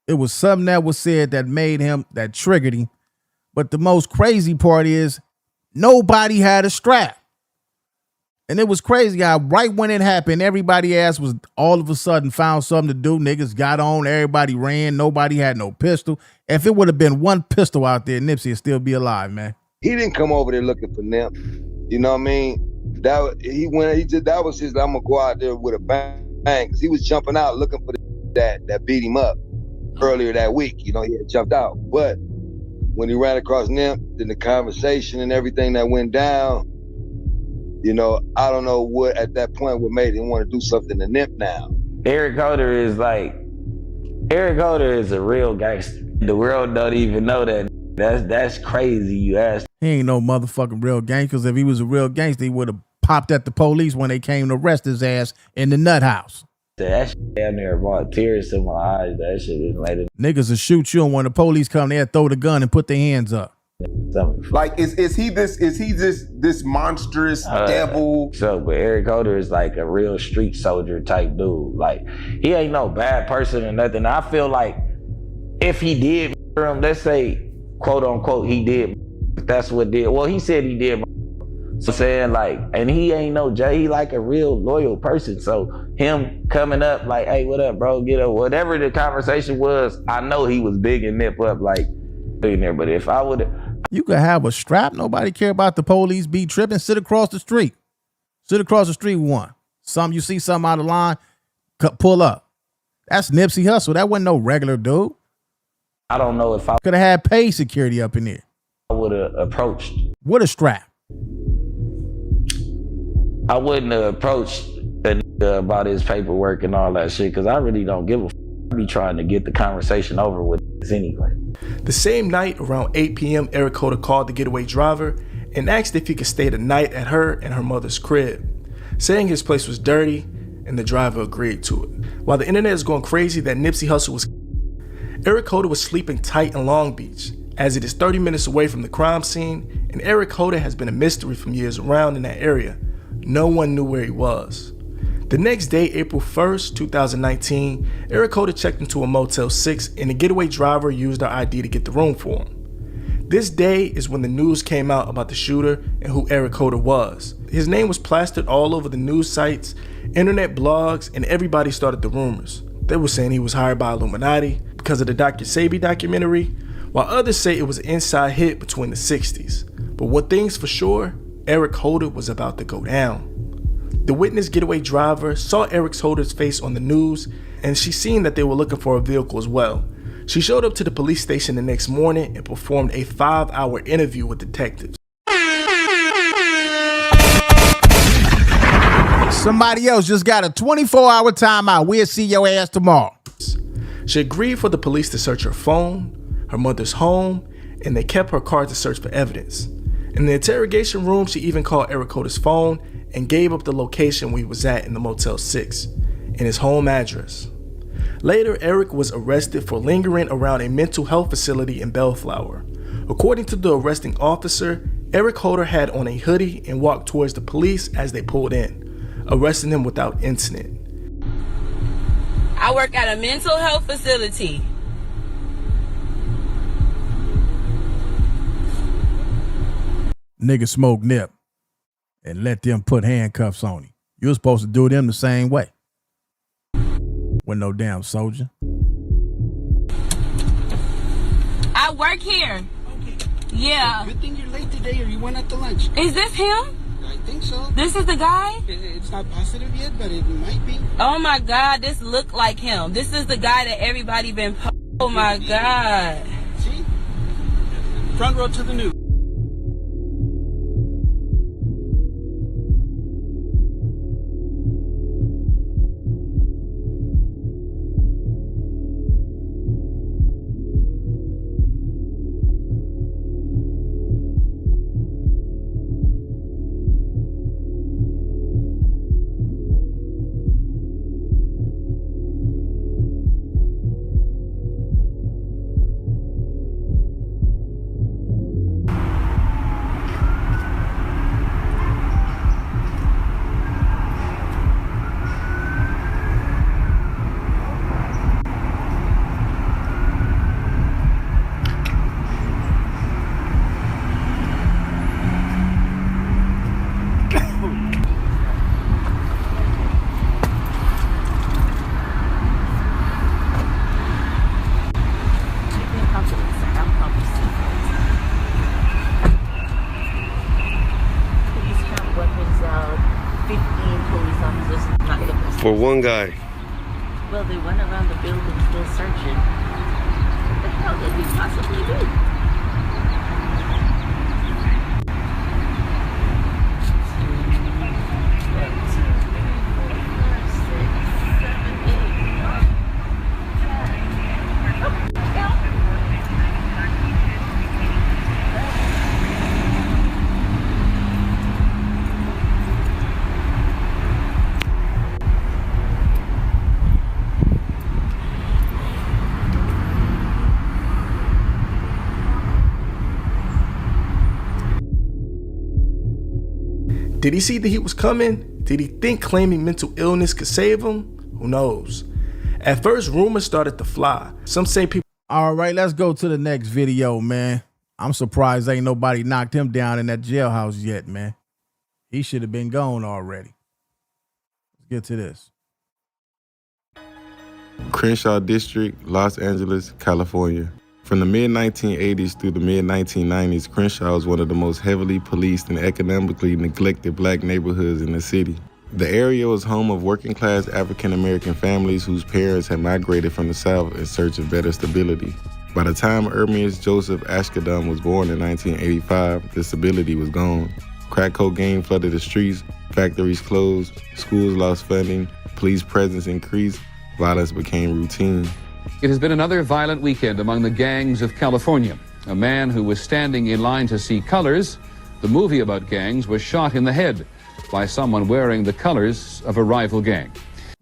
It was something that was said that made him, that triggered him. But the most crazy part is nobody had a strap. And it was crazy how right when it happened, everybody ass was all of a sudden found something to do. Niggas got on, everybody ran, nobody had no pistol. If it would have been one pistol out there, Nipsey would still be alive, man. He didn't come over there looking for Nip. You know what I mean? That was his. I'm gonna go out there with a bang. Cause he was jumping out looking for that beat him up earlier that week. You know, he had jumped out. But when he ran across Nip, then the conversation and everything that went down, you know, I don't know what at that point what made him want to do something to Nip now. Eric Holder is a real gangster. The world don't even know that. That's crazy. You asked. He ain't no motherfucking real gangster, because if he was a real gangster, he would have popped at the police when they came to arrest his ass in the nut house. That shit damn near brought tears to my eyes. That shit is like Niggas will shoot you, and when the police come, they'll throw the gun and put their hands up. Like, is he this monstrous devil? So, but Eric Holder is like a real street soldier type dude. Like, he ain't no bad person or nothing. I feel like if he did him, let's say, quote unquote, he did. That's what did. Well, he said he did. So saying like, and he ain't no Jay. He like a real loyal person. So him coming up like, hey, what up, bro? Get up. Whatever the conversation was, I know he was big and Nip up like in there. But if I would, you could have a strap. Nobody care about the police be tripping. Sit across the street. Sit across the street with one. You see something out of line, pull up. That's Nipsey Hussle. That wasn't no regular dude. I don't know if I could have had paid security up in there. I would have approached with a strap. I wouldn't have approached a nigga about his paperwork and all that shit because I really don't give a f. I be trying to get the conversation over with anyway. The same night, around 8 p.m., Eric Holder called the getaway driver and asked if he could stay the night at her and her mother's crib, saying his place was dirty, and the driver agreed to it. While the internet is going crazy that Nipsey Hussle was, Eric Holder was sleeping tight in Long Beach, as it is 30 minutes away from the crime scene, and Eric Holder has been a mystery from years around in that area. No one knew where he was. The next day, April 1st, 2019, Eric Holder checked into a Motel 6 and the getaway driver used her ID to get the room for him. This day is when the news came out about the shooter and who Eric Holder was. His name was plastered all over the news sites, internet blogs, and everybody started the rumors. They were saying he was hired by Illuminati because of the Dr. Sebi documentary, while others say it was an inside hit between the 60s. But one thing's for sure, Eric Holder was about to go down. The witness getaway driver saw Eric Holder's face on the news, and she seen that they were looking for a vehicle as well. She showed up to the police station the next morning and performed a 5-hour interview with detectives. Somebody else just got a 24-hour timeout. We'll see your ass tomorrow. She agreed for the police to search her phone, her mother's home, and they kept her car to search for evidence. In the interrogation room, she even called Eric Holder's phone and gave up the location where he was at in the Motel 6 and his home address. Later, Eric was arrested for lingering around a mental health facility in Bellflower. According to the arresting officer, Eric Holder had on a hoodie and walked towards the police as they pulled in, arresting him without incident. I work at a mental health facility. Nigga smoke Nip and let them put handcuffs on him. You're supposed to do them the same way. With no damn soldier. I work here. Okay. Yeah. Good thing you're late today or you went out to lunch. Is this him? I think so. This is the guy? It's not positive yet, but it might be. Oh my God, this look like him. This is the guy that everybody been oh my God. See? Front row to the news. For one guy. Well, they went around the building still searching. What the hell did he possibly do? Did he see that he was coming? Did he think claiming mental illness could save him? Who knows? At first, rumors started to fly. Some say people... All right, let's go to the next video, man. I'm surprised ain't nobody knocked him down in that jailhouse yet, man. He should have been gone already. Let's get to this. Crenshaw District, Los Angeles, California. From the mid-1980s through the mid-1990s, Crenshaw was one of the most heavily policed and economically neglected black neighborhoods in the city. The area was home of working-class African-American families whose parents had migrated from the South in search of better stability. By the time Ermias Joseph Ashkadum was born in 1985, the stability was gone. Crack cocaine flooded the streets, factories closed, schools lost funding, police presence increased, violence became routine. It has been another violent weekend among the gangs of California. A man who was standing in line to see Colors, the movie about gangs, was shot in the head by someone wearing the colors of a rival gang.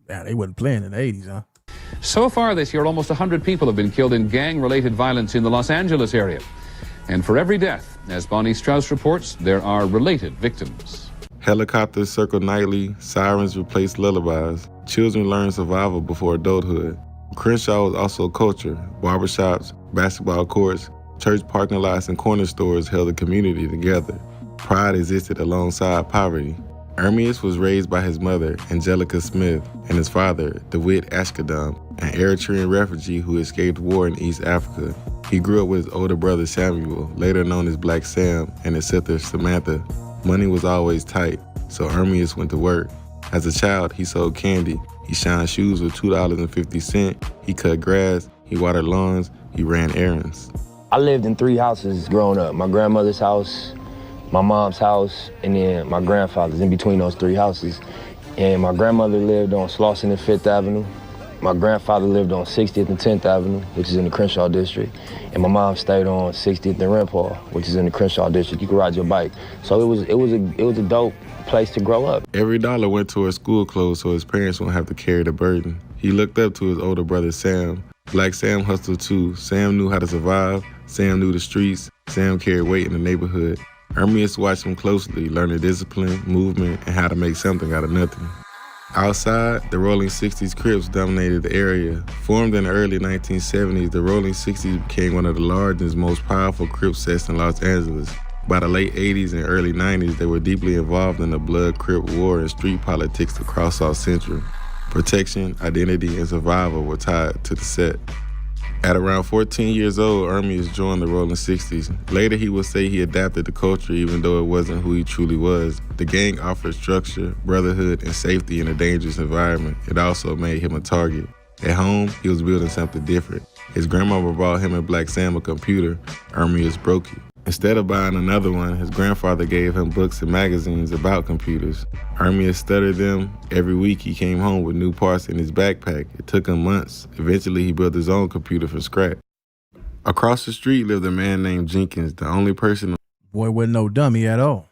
Yeah, they wasn't playing in the 80s, huh? So far this year, almost 100 people have been killed in gang-related violence in the Los Angeles area. And for every death, as Bonnie Strauss reports, there are related victims. Helicopters circle nightly, sirens replace lullabies, children learn survival before adulthood. Crenshaw was also culture. Barbershops, basketball courts, church parking lots, and corner stores held the community together. Pride existed alongside poverty. Ermias was raised by his mother, Angelica Smith, and his father, DeWitt Ashkadum, an Eritrean refugee who escaped war in East Africa. He grew up with his older brother Samuel, later known as Black Sam, and his sister Samantha. Money was always tight, so Ermias went to work. As a child, he sold candy. He shined shoes with $2.50. He cut grass. He watered lawns. He ran errands. I lived in 3 houses growing up. My grandmother's house, my mom's house, and then my grandfather's. In between those 3 houses, And my grandmother lived on Slauson and 5th Avenue. My grandfather lived on 60th and 10th Avenue, which is in the Crenshaw district. And my mom stayed on 60th and Rent Paul, which is in the Crenshaw district. You could ride your bike. So it was a dope place to grow up. Every dollar went towards school clothes so his parents won't have to carry the burden. He looked up to his older brother, Sam. Black Sam hustled too. Sam knew how to survive. Sam knew the streets. Sam carried weight in the neighborhood. Ermias watched him closely, learning discipline, movement, and how to make something out of nothing. Outside, the Rolling 60s Crips dominated the area. Formed in the early 1970s, the Rolling 60s became one of the largest, most powerful Crip sets in Los Angeles. By the late 80s and early 90s, they were deeply involved in the Blood Crip war and street politics across South Central. Protection, identity, and survival were tied to the set. At around 14 years old, Ermias joined the Rolling 60s. Later, he would say he adapted the culture even though it wasn't who he truly was. The gang offered structure, brotherhood, and safety in a dangerous environment. It also made him a target. At home, he was building something different. His grandmother bought him and Black Sam a computer. Ermias broke it. Instead of buying another one, his grandfather gave him books and magazines about computers. Ermias studied them. Every week he came home with new parts in his backpack. It took him months. Eventually he built his own computer from scratch. Across the street lived a man named Jenkins, the only person. Boy wasn't no dummy at all.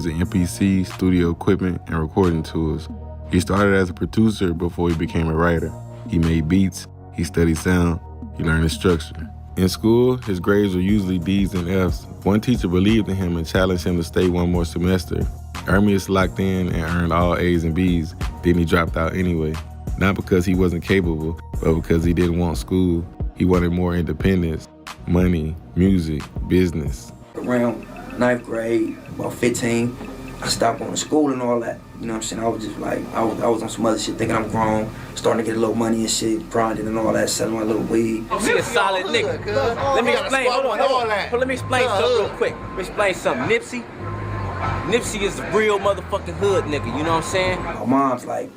The MPC, studio equipment, and recording tools. He started as a producer before he became a writer. He made beats, he studied sound, he learned the structure. In school, his grades were usually D's and F's. One teacher believed in him and challenged him to stay one more semester. Ermias locked in and earned all A's and B's, then he dropped out anyway. Not because he wasn't capable, but because he didn't want school. He wanted more independence, money, music, business. Around 9th grade, about 15, I stopped going to school and all that. You know what I'm saying? I was just like, I was on some other shit thinking I'm grown, starting to get a little money and shit, grinding and all that, selling my little weed. See a solid nigga. Let me explain, hold on. Let me explain something real quick. Let me explain something. Nipsey is the real motherfucking hood nigga, you know what I'm saying? My mom's like,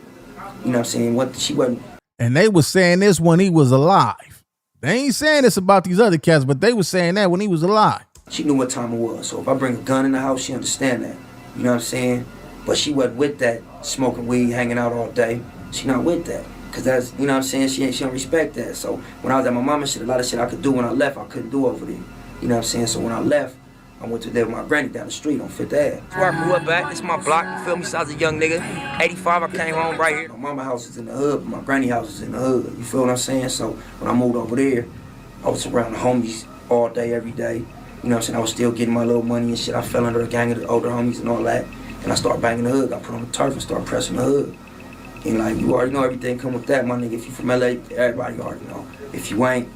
you know what I'm saying, she wasn't. And they was saying this when he was alive. They ain't saying this about these other cats, but they was saying that when he was alive. She knew what time it was, so if I bring a gun in the house, she understand that. You know what I'm saying? But she wasn't with that, smoking weed, hanging out all day. She not with that, cause that's, you know what I'm saying, she don't respect that. So when I was at my mama's shit, a lot of shit I could do when I left, I couldn't do over there. You know what I'm saying? So when I left, I went to live with my granny down the street on 5th Ave. That's where I grew up at. It's my block, you feel me? So I was a young nigga. 85, I came home right here. My mama's house is in the hood, but my granny house is in the hood. You feel what I'm saying? So when I moved over there, I was around the homies all day, every day. You know what I'm saying? I was still getting my little money and shit. I fell under a gang of the older homies and all that. And I started banging the hood. I put on the turf and started pressing the hood. And like, you already know everything come with that, my nigga. If you from LA, everybody already know. If you ain't,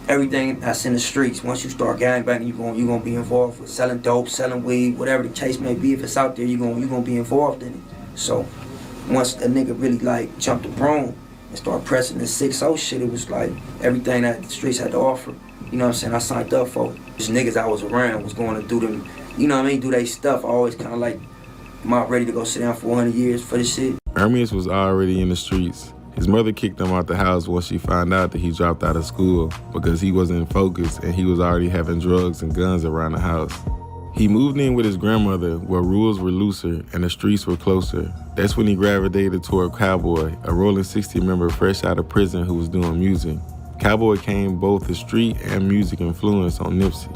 everything that's in the streets, once you start gangbanging, you gonna be involved with selling dope, selling weed, whatever the case may be. If it's out there, you gonna be involved in it. So once a nigga really like jumped the broom and started pressing the 6-0 shit, it was like everything that the streets had to offer. You know what I'm saying? I signed up for it. These niggas I was around was going to do them, you know what I mean, do they stuff. I always kind of like, am I ready to go sit down for 100 years for this shit? Ermias was already in the streets. His mother kicked him out the house once she found out that he dropped out of school because he wasn't focused and he was already having drugs and guns around the house. He moved in with his grandmother where rules were looser and the streets were closer. That's when he gravitated toward Cowboy, a Rolling 60 member fresh out of prison who was doing music. Cowboy came both the street and music influence on Nipsey.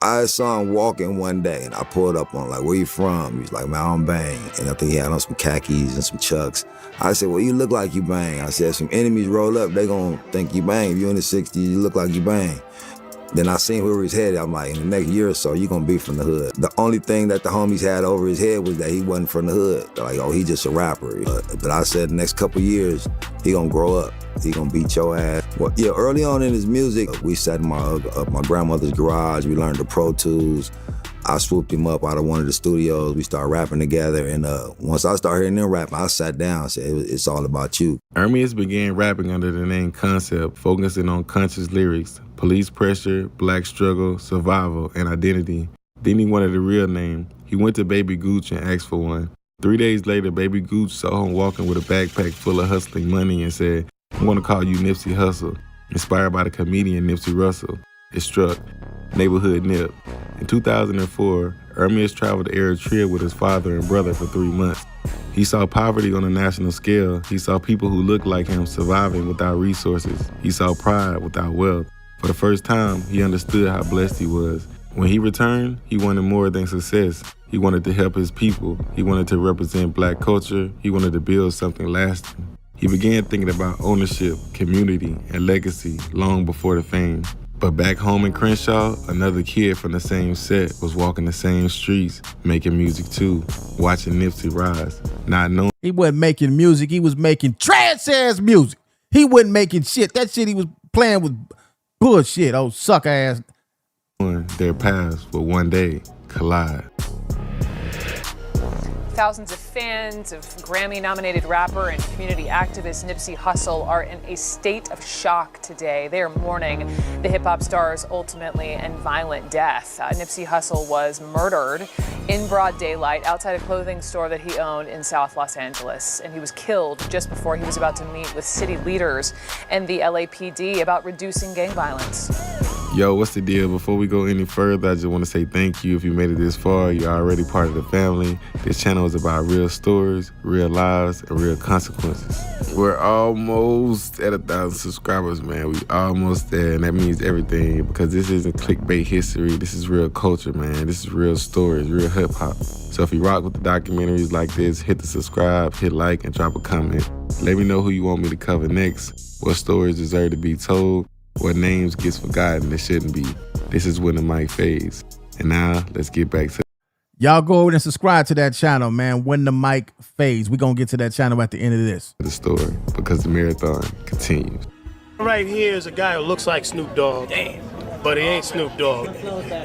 I saw him walking one day, and I pulled up on like, where you from? He was like, man, I'm Bang. And I think he had on some khakis and some chucks. I said, well, you look like you Bang. I said, some enemies roll up, they gonna think you Bang. If you in the 60s, you look like you Bang. Then I seen where he was headed. I'm like, in the next year or so, you gonna be from the hood. The only thing that the homies had over his head was that he wasn't from the hood. They're like, oh, he just a rapper. But I said, the next couple years, he gonna grow up. He gonna beat your ass. Well, yeah, early on in his music, we sat in my grandmother's garage. We learned the Pro Tools. I swooped him up out of one of the studios. We started rapping together. And once I started hearing them rapping, I sat down and said, it's all about you. Ermias began rapping under the name Concept, focusing on conscious lyrics, police pressure, black struggle, survival, and identity. Then he wanted a real name. He went to Baby Gooch and asked for one. 3 days later, Baby Gooch saw him walking with a backpack full of hustling money and said, "I'm gonna call you Nipsey Hussle," inspired by the comedian Nipsey Russell. It struck Neighborhood Nip. In 2004, Ermias traveled to Eritrea with his father and brother for 3 months. He saw poverty on a national scale. He saw people who looked like him surviving without resources. He saw pride without wealth. For the first time, he understood how blessed he was. When he returned, he wanted more than success. He wanted to help his people. He wanted to represent Black culture. He wanted to build something lasting. He began thinking about ownership, community, and legacy long before the fame. But back home in Crenshaw, another kid from the same set was walking the same streets, making music too, watching Nipsey rise, not knowing he wasn't making music, he was making trash-ass music. He wasn't making shit. That shit he was playing with bullshit, old sucker-ass. Their paths will one day collide. Thousands of fans of Grammy-nominated rapper and community activist Nipsey Hussle are in a state of shock today. They are mourning the hip-hop star's ultimately and violent death. Nipsey Hussle was murdered in broad daylight outside a clothing store that he owned in South Los Angeles, and he was killed just before he was about to meet with city leaders and the LAPD about reducing gang violence. Yo, what's the deal? Before we go any further, I just want to say thank you. If you made it this far, you're already part of the family. This channel is about real stories, real lives, and real consequences. We're almost at 1,000 subscribers, man. We almost there, and that means everything because this isn't clickbait history. This is real culture, man. This is real stories, real hip-hop. So if you rock with the documentaries like this, hit the subscribe, hit like, and drop a comment. Let me know who you want me to cover next, what stories deserve to be told, what names gets forgotten that shouldn't be. This is When the Mic Fades. And now, let's get back to y'all go over and subscribe to that channel, man. When the Mic Fades. We're going to get to that channel at the end of this. The story, because the marathon continues. Right here is a guy who looks like Snoop Dogg. Damn. But he ain't Snoop Dogg.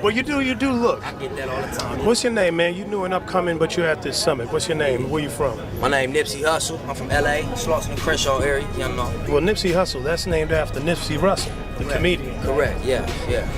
Well, you do look. I get that all the time. What's your name, man? You new and upcoming, but you're at this summit. What's your name? Where you from? My name Nipsey Hussle. I'm from LA, Slauson and Crenshaw area. You know. Well, Nipsey Hussle, that's named after Nipsey Russell, the comedian. Correct, yeah.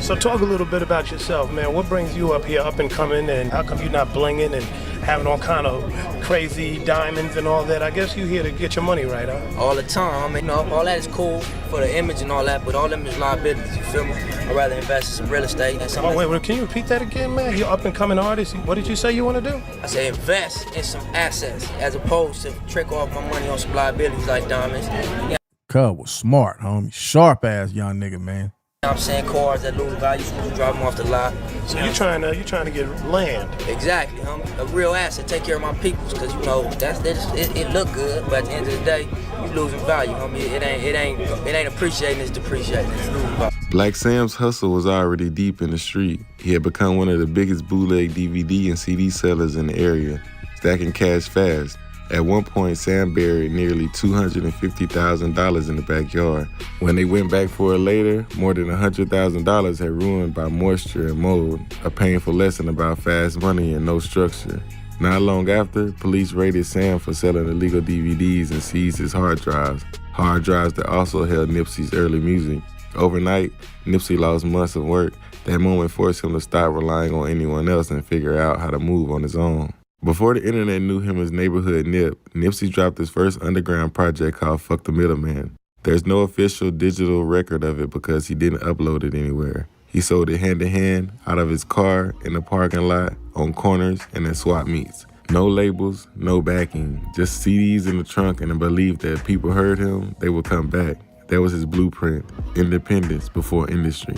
So talk a little bit about yourself, man. What brings you up here, up and coming, and how come you're not blinging and having all kind of crazy diamonds and all that? I guess you here to get your money right, huh? All the time. I mean, all that is cool for the image and all that, but all them is liabilities, you feel me? I'd rather invest in some real estate and something. Wait, can you repeat that again, man? You're up and coming artist. What did you say you want to do? I say invest in some assets as opposed to trick off my money on some liabilities like diamonds. Yeah. Cub was smart, homie. Sharp ass young nigga, man. I'm saying cars that lose value, you drive them off the lot. So you're trying to get land. Exactly, homie. A real asset, take care of my peoples, because you know it look good, but at the end of the day, you losing value, homie. It ain't appreciating, it's depreciating. It's losing value. Black Sam's hustle was already deep in the street. He had become one of the biggest bootleg DVD and CD sellers in the area, stacking cash fast. At one point, Sam buried nearly $250,000 in the backyard. When they went back for it later, more than $100,000 had ruined by moisture and mold, a painful lesson about fast money and no structure. Not long after, police raided Sam for selling illegal DVDs and seized his hard drives that also held Nipsey's early music. Overnight, Nipsey lost months of work. That moment forced him to stop relying on anyone else and figure out how to move on his own. Before the internet knew him as Neighborhood Nip, Nipsey dropped his first underground project called Fuck the Middleman. There's no official digital record of it because he didn't upload it anywhere. He sold it hand to hand, out of his car, in the parking lot, on corners, and at swap meets. No labels, no backing, just CDs in the trunk and a belief that if people heard him, they would come back. That was his blueprint, independence before industry.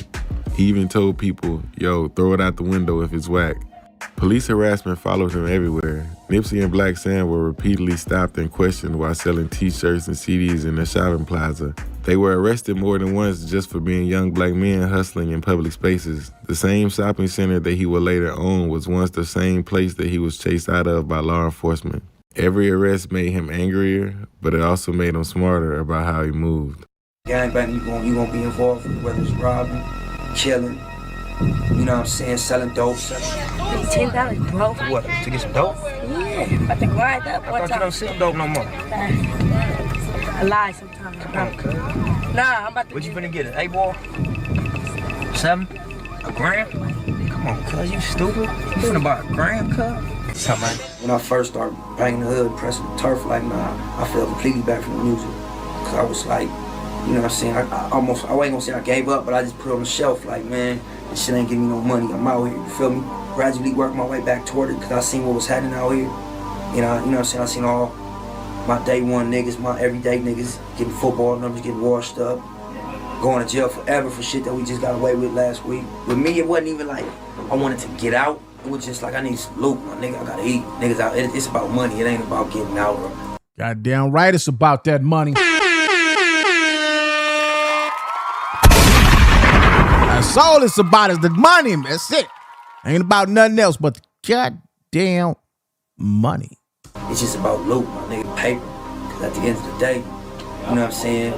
He even told people, yo, throw it out the window if it's whack. Police harassment followed him everywhere. Nipsey and Black Sam were repeatedly stopped and questioned while selling t-shirts and CDs in the shopping plaza. They were arrested more than once just for being young black men hustling in public spaces. The same shopping center that he would later own was once the same place that he was chased out of by law enforcement. Every arrest made him angrier, but it also made him smarter about how he moved. Gangbang, you gonna be involved with whether it's robbing, killing, you know what I'm saying, selling dope. $10, bro. What, to get some dope? Yeah, about to grind up. I thought you don't sell dope no more. I lie sometimes. Come on, cuz. Nah, I'm about to. What you finna get, an 8-ball? 7? A gram? Come on, cuz, you stupid? You finna buy a gram, cuz? Something, man. when I first started banging the hood, pressing the turf, like, nah, I fell completely back from the music. Cause I was like, you know what I'm saying, I ain't gonna say I gave up, but I just put it on the shelf, like, man, this shit ain't giving me no money, I'm out here, you feel me? Gradually worked my way back toward it, cause I seen what was happening out here. You know what I'm saying, I seen all my day one niggas, my everyday niggas, getting football numbers, getting washed up, going to jail forever for shit that we just got away with last week. With me, it wasn't even like I wanted to get out. It was just like, I need some loot, my nigga. I gotta eat. Niggas out. It's about money. It ain't about getting out. Goddamn right, it's about that money. That's all it's about is the money. That's it. Ain't about nothing else but the goddamn money. It's just about loot, my nigga. Paper. Cause at the end of the day, you know what I'm saying?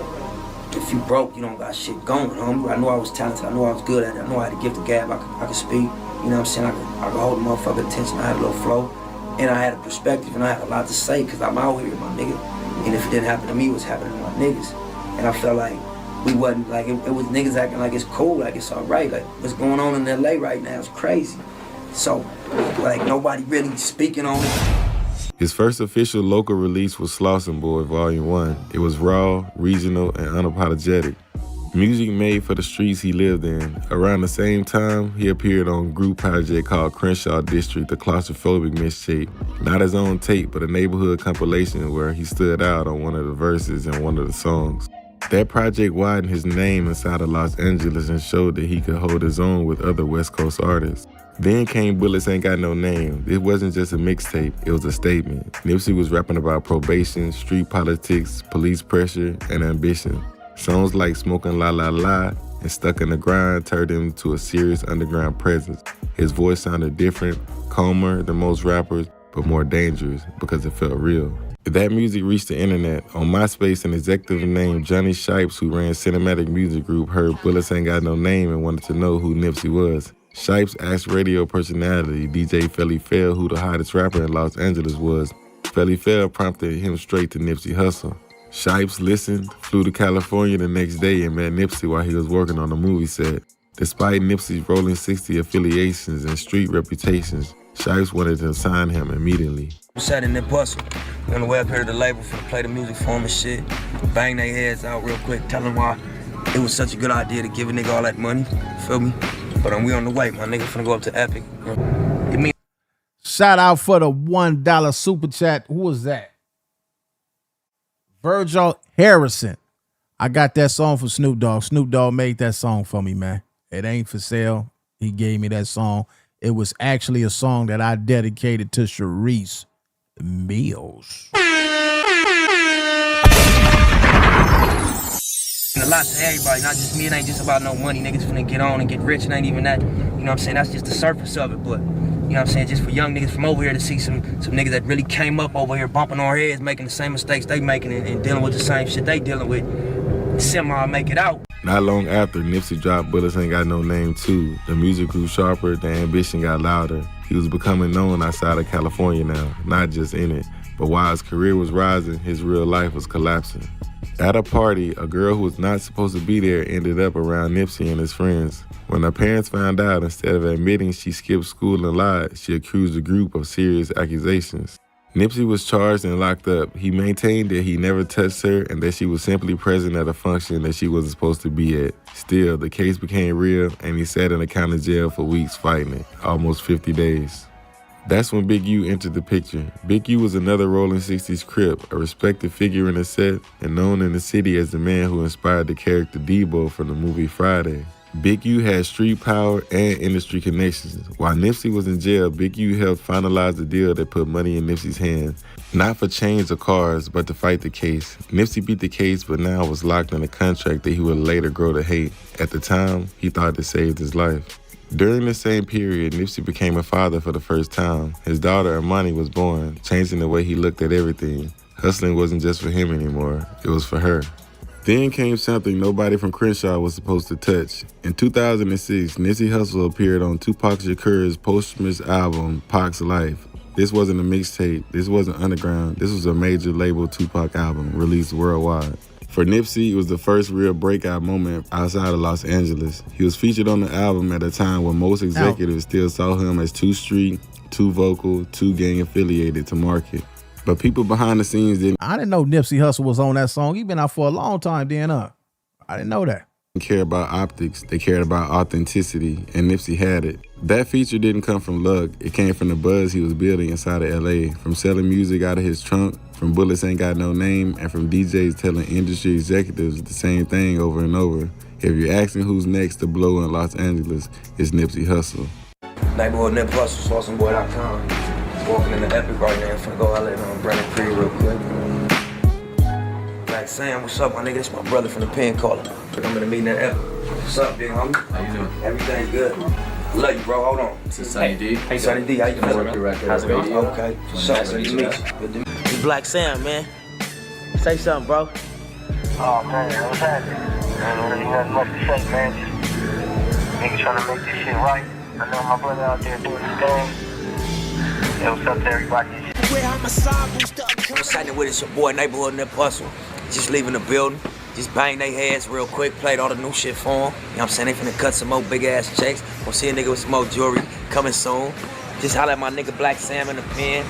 If you broke, you don't got shit going, homie. I knew I was talented. I knew I was good at it. I knew I had a gift of gab. I could speak. You know what I'm saying? I could hold a motherfucker attention. I had a little flow. And I had a perspective. And I had a lot to say because I'm out here, my nigga. And if it didn't happen to me, it was happening to my niggas. And I felt like we wasn't, like, it was niggas acting like it's cool, like it's all right. Like, what's going on in LA right now is crazy. So, like, nobody really speaking on it. His first official local release was Slauson Boy Volume 1. It was raw, regional, and unapologetic. Music made for the streets he lived in. Around the same time, he appeared on a group project called Crenshaw District, the claustrophobic mixtape. Not his own tape, but a neighborhood compilation where he stood out on one of the verses in one of the songs. That project widened his name inside of Los Angeles and showed that he could hold his own with other West Coast artists. Then came Bullets Ain't Got No Name. It wasn't just a mixtape, it was a statement. Nipsey was rapping about probation, street politics, police pressure, and ambition. Songs like Smoking La La La and Stuck in the Grind turned him into a serious underground presence. His voice sounded different, calmer than most rappers, but more dangerous because it felt real. That music reached the internet. On MySpace, an executive named Johnny Shipes, who ran Cinematic Music Group, heard Bullets Ain't Got No Name and wanted to know who Nipsey was. Shipes asked radio personality DJ Felly Fell who the hottest rapper in Los Angeles was. Felly Fell prompted him straight to Nipsey Hussle. Shipes listened, flew to California the next day and met Nipsey while he was working on the movie set. Despite Nipsey's Rolling 60 affiliations and street reputations, Shipes wanted to sign him immediately. Sat in that bus on the way up here to the label for to play the music for him and shit. Bang their heads out real quick, tell them why it was such a good idea to give a nigga all that money. Feel me? But we on the way, my nigga. Finna go up to Epic. Shout out for the $1 super chat. Who was that? Virgil Harrison. I got that song for Snoop Dogg. Snoop Dogg made that song for me, man. It ain't for sale. He gave me that song. It was actually a song that I dedicated to Sharice Mills. And a lot to everybody, not just me. It ain't just about no money. Niggas finna get on and get rich. It ain't even that. You know what I'm saying? That's just the surface of it. But, you know what I'm saying? Just for young niggas from over here to see some niggas that really came up over here bumping our heads, making the same mistakes they making and dealing with the same shit they dealing with. Semi make it out. Not long after, Nipsey dropped Bullets Ain't Got No Name 2. The music grew sharper, the ambition got louder. He was becoming known outside of California now, not just in it. But while his career was rising, his real life was collapsing. At a party, a girl who was not supposed to be there ended up around Nipsey and his friends. When her parents found out, instead of admitting she skipped school and lied, she accused the group of serious accusations. Nipsey was charged and locked up. He maintained that he never touched her and that she was simply present at a function that she wasn't supposed to be at. Still, the case became real and he sat in a county jail for weeks fighting it, almost 50 days. That's when Big U entered the picture. Big U was another Rolling 60s Crip, a respected figure in the set and known in the city as the man who inspired the character Debo from the movie Friday. Big U had street power and industry connections. While Nipsey was in jail, Big U helped finalize the deal that put money in Nipsey's hands. Not for chains or cars, but to fight the case. Nipsey beat the case, but now was locked in a contract that he would later grow to hate. At the time, he thought it saved his life. During the same period, Nipsey became a father for the first time. His daughter, Imani, was born, changing the way he looked at everything. Hustling wasn't just for him anymore, it was for her. Then came something nobody from Crenshaw was supposed to touch. In 2006, Nipsey Hussle appeared on Tupac Shakur's posthumous album, Pac's Life. This wasn't a mixtape, this wasn't underground, this was a major label Tupac album, released worldwide. For Nipsey, it was the first real breakout moment outside of Los Angeles. He was featured on the album at a time when most executives still saw him as too street, too vocal, too gang affiliated to market. But people behind the scenes didn't know Nipsey Hussle was on that song. He been out for a long time then, I didn't know that. care about optics, they cared about authenticity, and Nipsey had it. That feature didn't come from luck, it came from the buzz he was building inside of LA, from selling music out of his trunk, from Bullets Ain't Got No Name, and from DJs telling industry executives the same thing over and over. If you're asking who's next to blow in Los Angeles, it's Nipsey Hussle. Neighborhood Nip Hustle, SawsonBoy.com. Walking in the Epic right now, finna go out there on Brandon Creed real quick. Black Sam, what's up, my nigga? This my brother from the pen calling. I'm in the meeting at Epic. What's up, big homie? How you doing? Everything's good. Love you, bro. Hold on. This is Sunny D. Sunny D, how you feeling? How's it going? Okay. What's up? Good to meet you. Good to meet you. Black Sam, man. Say something, bro. Oh, man, what's happening? I don't really have much to say, man. Just niggas trying to make this shit right. I know my brother out there doing his thing. Hey, what's up to everybody? I'm excited with it. It's your boy, Neighborhood Nip Hustle. Just leaving the building. Just bang their heads real quick. Played all the new shit for them. You know what I'm saying? They finna cut some more big ass checks. Gonna see a nigga with some more jewelry coming soon. Just holla at my nigga Black Sam in the pen.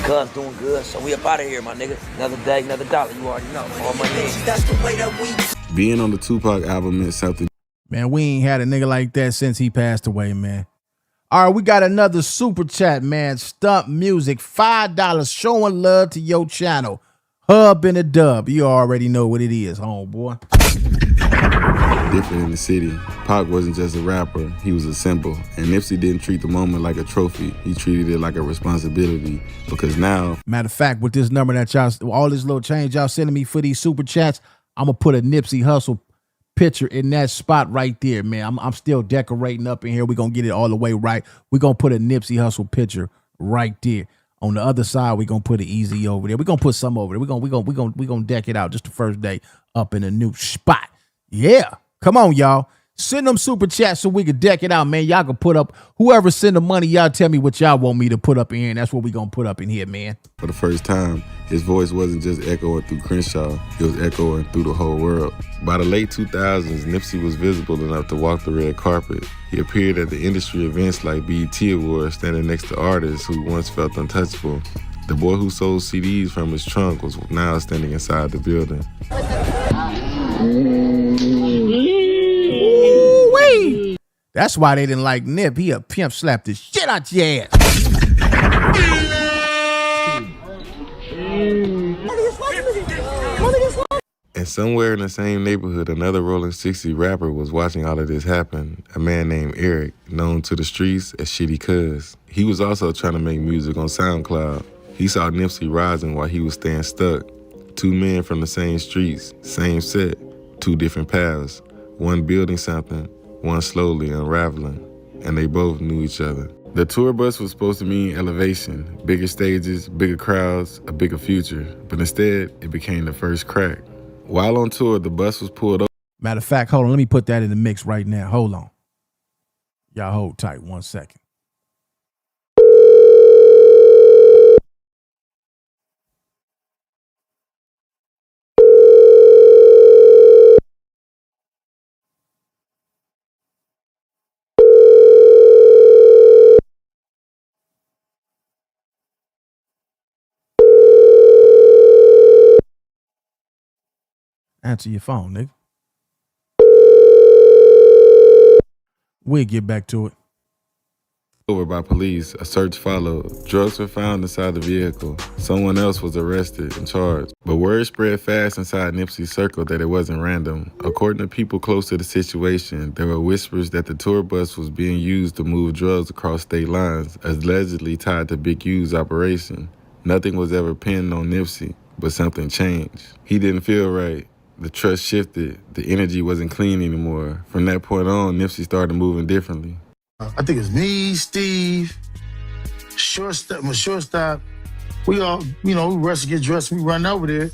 Cuz doing good. So we up out of here, my nigga. Another day, another dollar. You already know. All my niggas. That's the way that we. Being on the Tupac album meant something. Man, we ain't had a nigga like that since he passed away, man. All right, we got another super chat, man. Stump Music, $5 showing love to your channel. Hub in a dub. You already know what it is, homeboy. Different in the city. Pac wasn't just a rapper, he was a symbol. And Nipsey didn't treat the moment like a trophy. He treated it like a responsibility. Because now... Matter of fact, with this number that y'all, all this little change y'all sending me for these super chats, I'm going to put a Nipsey Hussle picture in that spot right there, man. I'm still decorating up in here. We're going to get it all the way right. We're going to put a Nipsey Hussle picture right there. On the other side, we're going to put it easy over there. We're going to put some over there. We're going to deck it out just the first day up in a new spot. Yeah. Come on, y'all. Send them super chats so we can deck it out, man. Y'all can put up, whoever send the money, y'all tell me what y'all want me to put up in here, and that's what we're going to put up in here, man. For the first time, his voice wasn't just echoing through Crenshaw, it was echoing through the whole world. By the late 2000s, Nipsey was visible enough to walk the red carpet. He appeared at the industry events like BET Awards, standing next to artists who once felt untouchable. The boy who sold CDs from his trunk was now standing inside the building. Ooh-wee. That's why they didn't like Nip. He a pimp slapped the shit out your ass. And somewhere in the same neighborhood, another Rolling 60 rapper was watching all of this happen, a man named Eric, known to the streets as Shitty Cuz. He was also trying to make music on SoundCloud. He saw Nipsey rising while he was staying stuck. Two men from the same streets, same set, two different paths. One building something, one slowly unraveling. And they both knew each other. The tour bus was supposed to mean elevation, bigger stages, bigger crowds, a bigger future. But instead, it became the first crack. While on tour, the bus was pulled over. Matter of fact, hold on. Let me put that in the mix right now. Hold on. Y'all hold tight 1 second. Answer your phone, nigga. We'll get back to it. Over by police, a search followed. Drugs were found inside the vehicle. Someone else was arrested and charged. But word spread fast inside Nipsey's circle that it wasn't random. According to people close to the situation, there were whispers that the tour bus was being used to move drugs across state lines, allegedly tied to Big U's operation. Nothing was ever pinned on Nipsey, but something changed. He didn't feel right. The trust shifted. The energy wasn't clean anymore. From that point on, Nipsey started moving differently. I think it's me, Steve, shortstop. We all, we rush to get dressed. We run over there,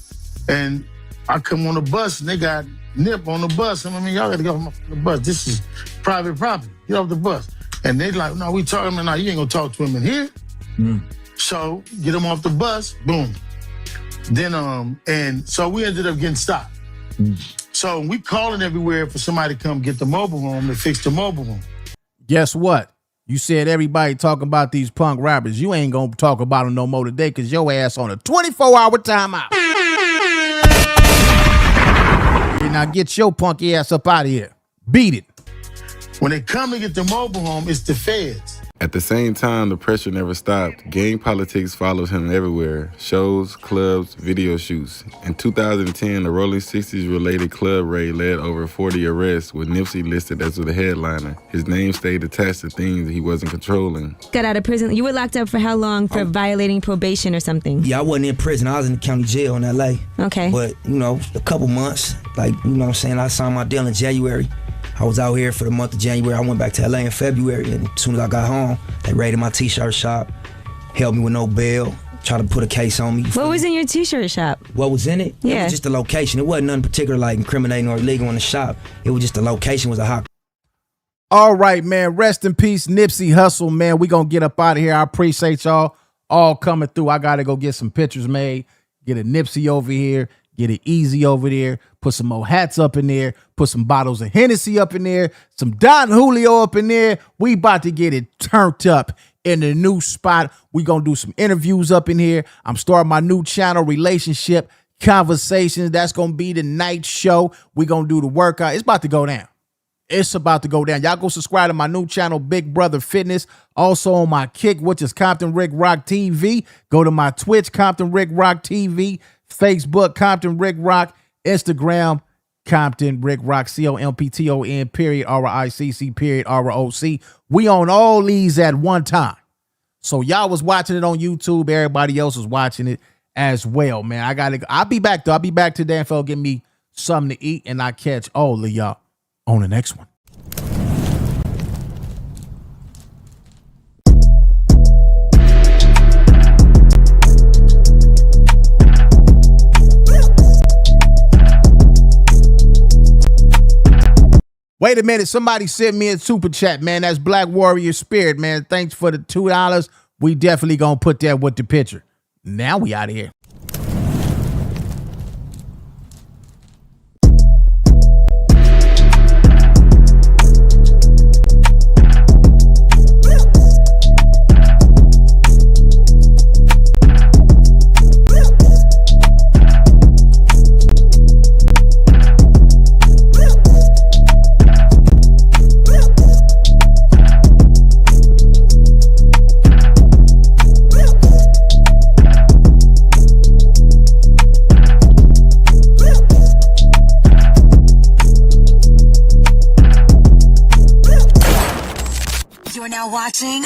and I come on the bus, and they got Nip on the bus. I mean, y'all got to get off the bus. This is private property. Get off the bus. And they like, no, we talking. No, you ain't gonna talk to him in here. So get him off the bus. Boom. Then and so we ended up getting stopped. So we calling everywhere for somebody to come get the mobile home to fix the mobile home. Guess what? You said everybody talking about these punk rappers. You ain't gonna talk about them no more today because your ass on a 24-hour timeout. Now get your punky ass up out of here. Beat it. When they come to get the mobile home, it's the feds. At the same time, the pressure never stopped. Gang politics followed him everywhere. Shows, clubs, video shoots. In 2010, the Rolling 60s related club raid led over 40 arrests, with Nipsey listed as the headliner. His name stayed attached to things he wasn't controlling. Got out of prison. You were locked up for how long? For violating probation or something? Yeah, I wasn't in prison. I was in the county jail in L.A. Okay. But, a couple months. Like, what I'm saying? I signed my deal in January. I was out here for the month of January. I went back to LA in February, and as soon as I got home, they raided my t-shirt shop, held me with no bail, tried to put a case on me. What was in your t-shirt shop? What was in it? Yeah. It was just the location. It wasn't nothing particular like incriminating or illegal in the shop. It was just the location was a hot. All right, man. Rest in peace, Nipsey Hussle, man. We gonna get up out of here. I appreciate y'all all coming through. I gotta go get some pictures made, get a Nipsey over here, get it Easy over there, put some more hats up in there, put some bottles of Hennessy up in there, some Don Julio up in there. We about to get it turned up in the new spot. We gonna do some interviews up in here. I'm starting my new channel, Relationship Conversations. That's gonna be the night show. We gonna do the workout. It's about to go down. It's about to go down. Y'all go subscribe to my new channel, Big Brother Fitness. Also on my Kick, which is Compton Rick Rock TV. Go to my Twitch, Compton Rick Rock TV. Facebook, Compton Rick Rock. Instagram, Compton Rick Rock, COMPTON period RICC period ROC. We on all these at one time. So y'all was watching it on YouTube. Everybody else was watching it as well, man. I'll be back though. I'll be back today and get me something to eat, and I catch all of y'all on the next one. Wait a minute, somebody sent me a super chat, man. That's Black Warrior Spirit, man. Thanks for the $2. We definitely gonna put that with the picture. Now we out of here. You're now watching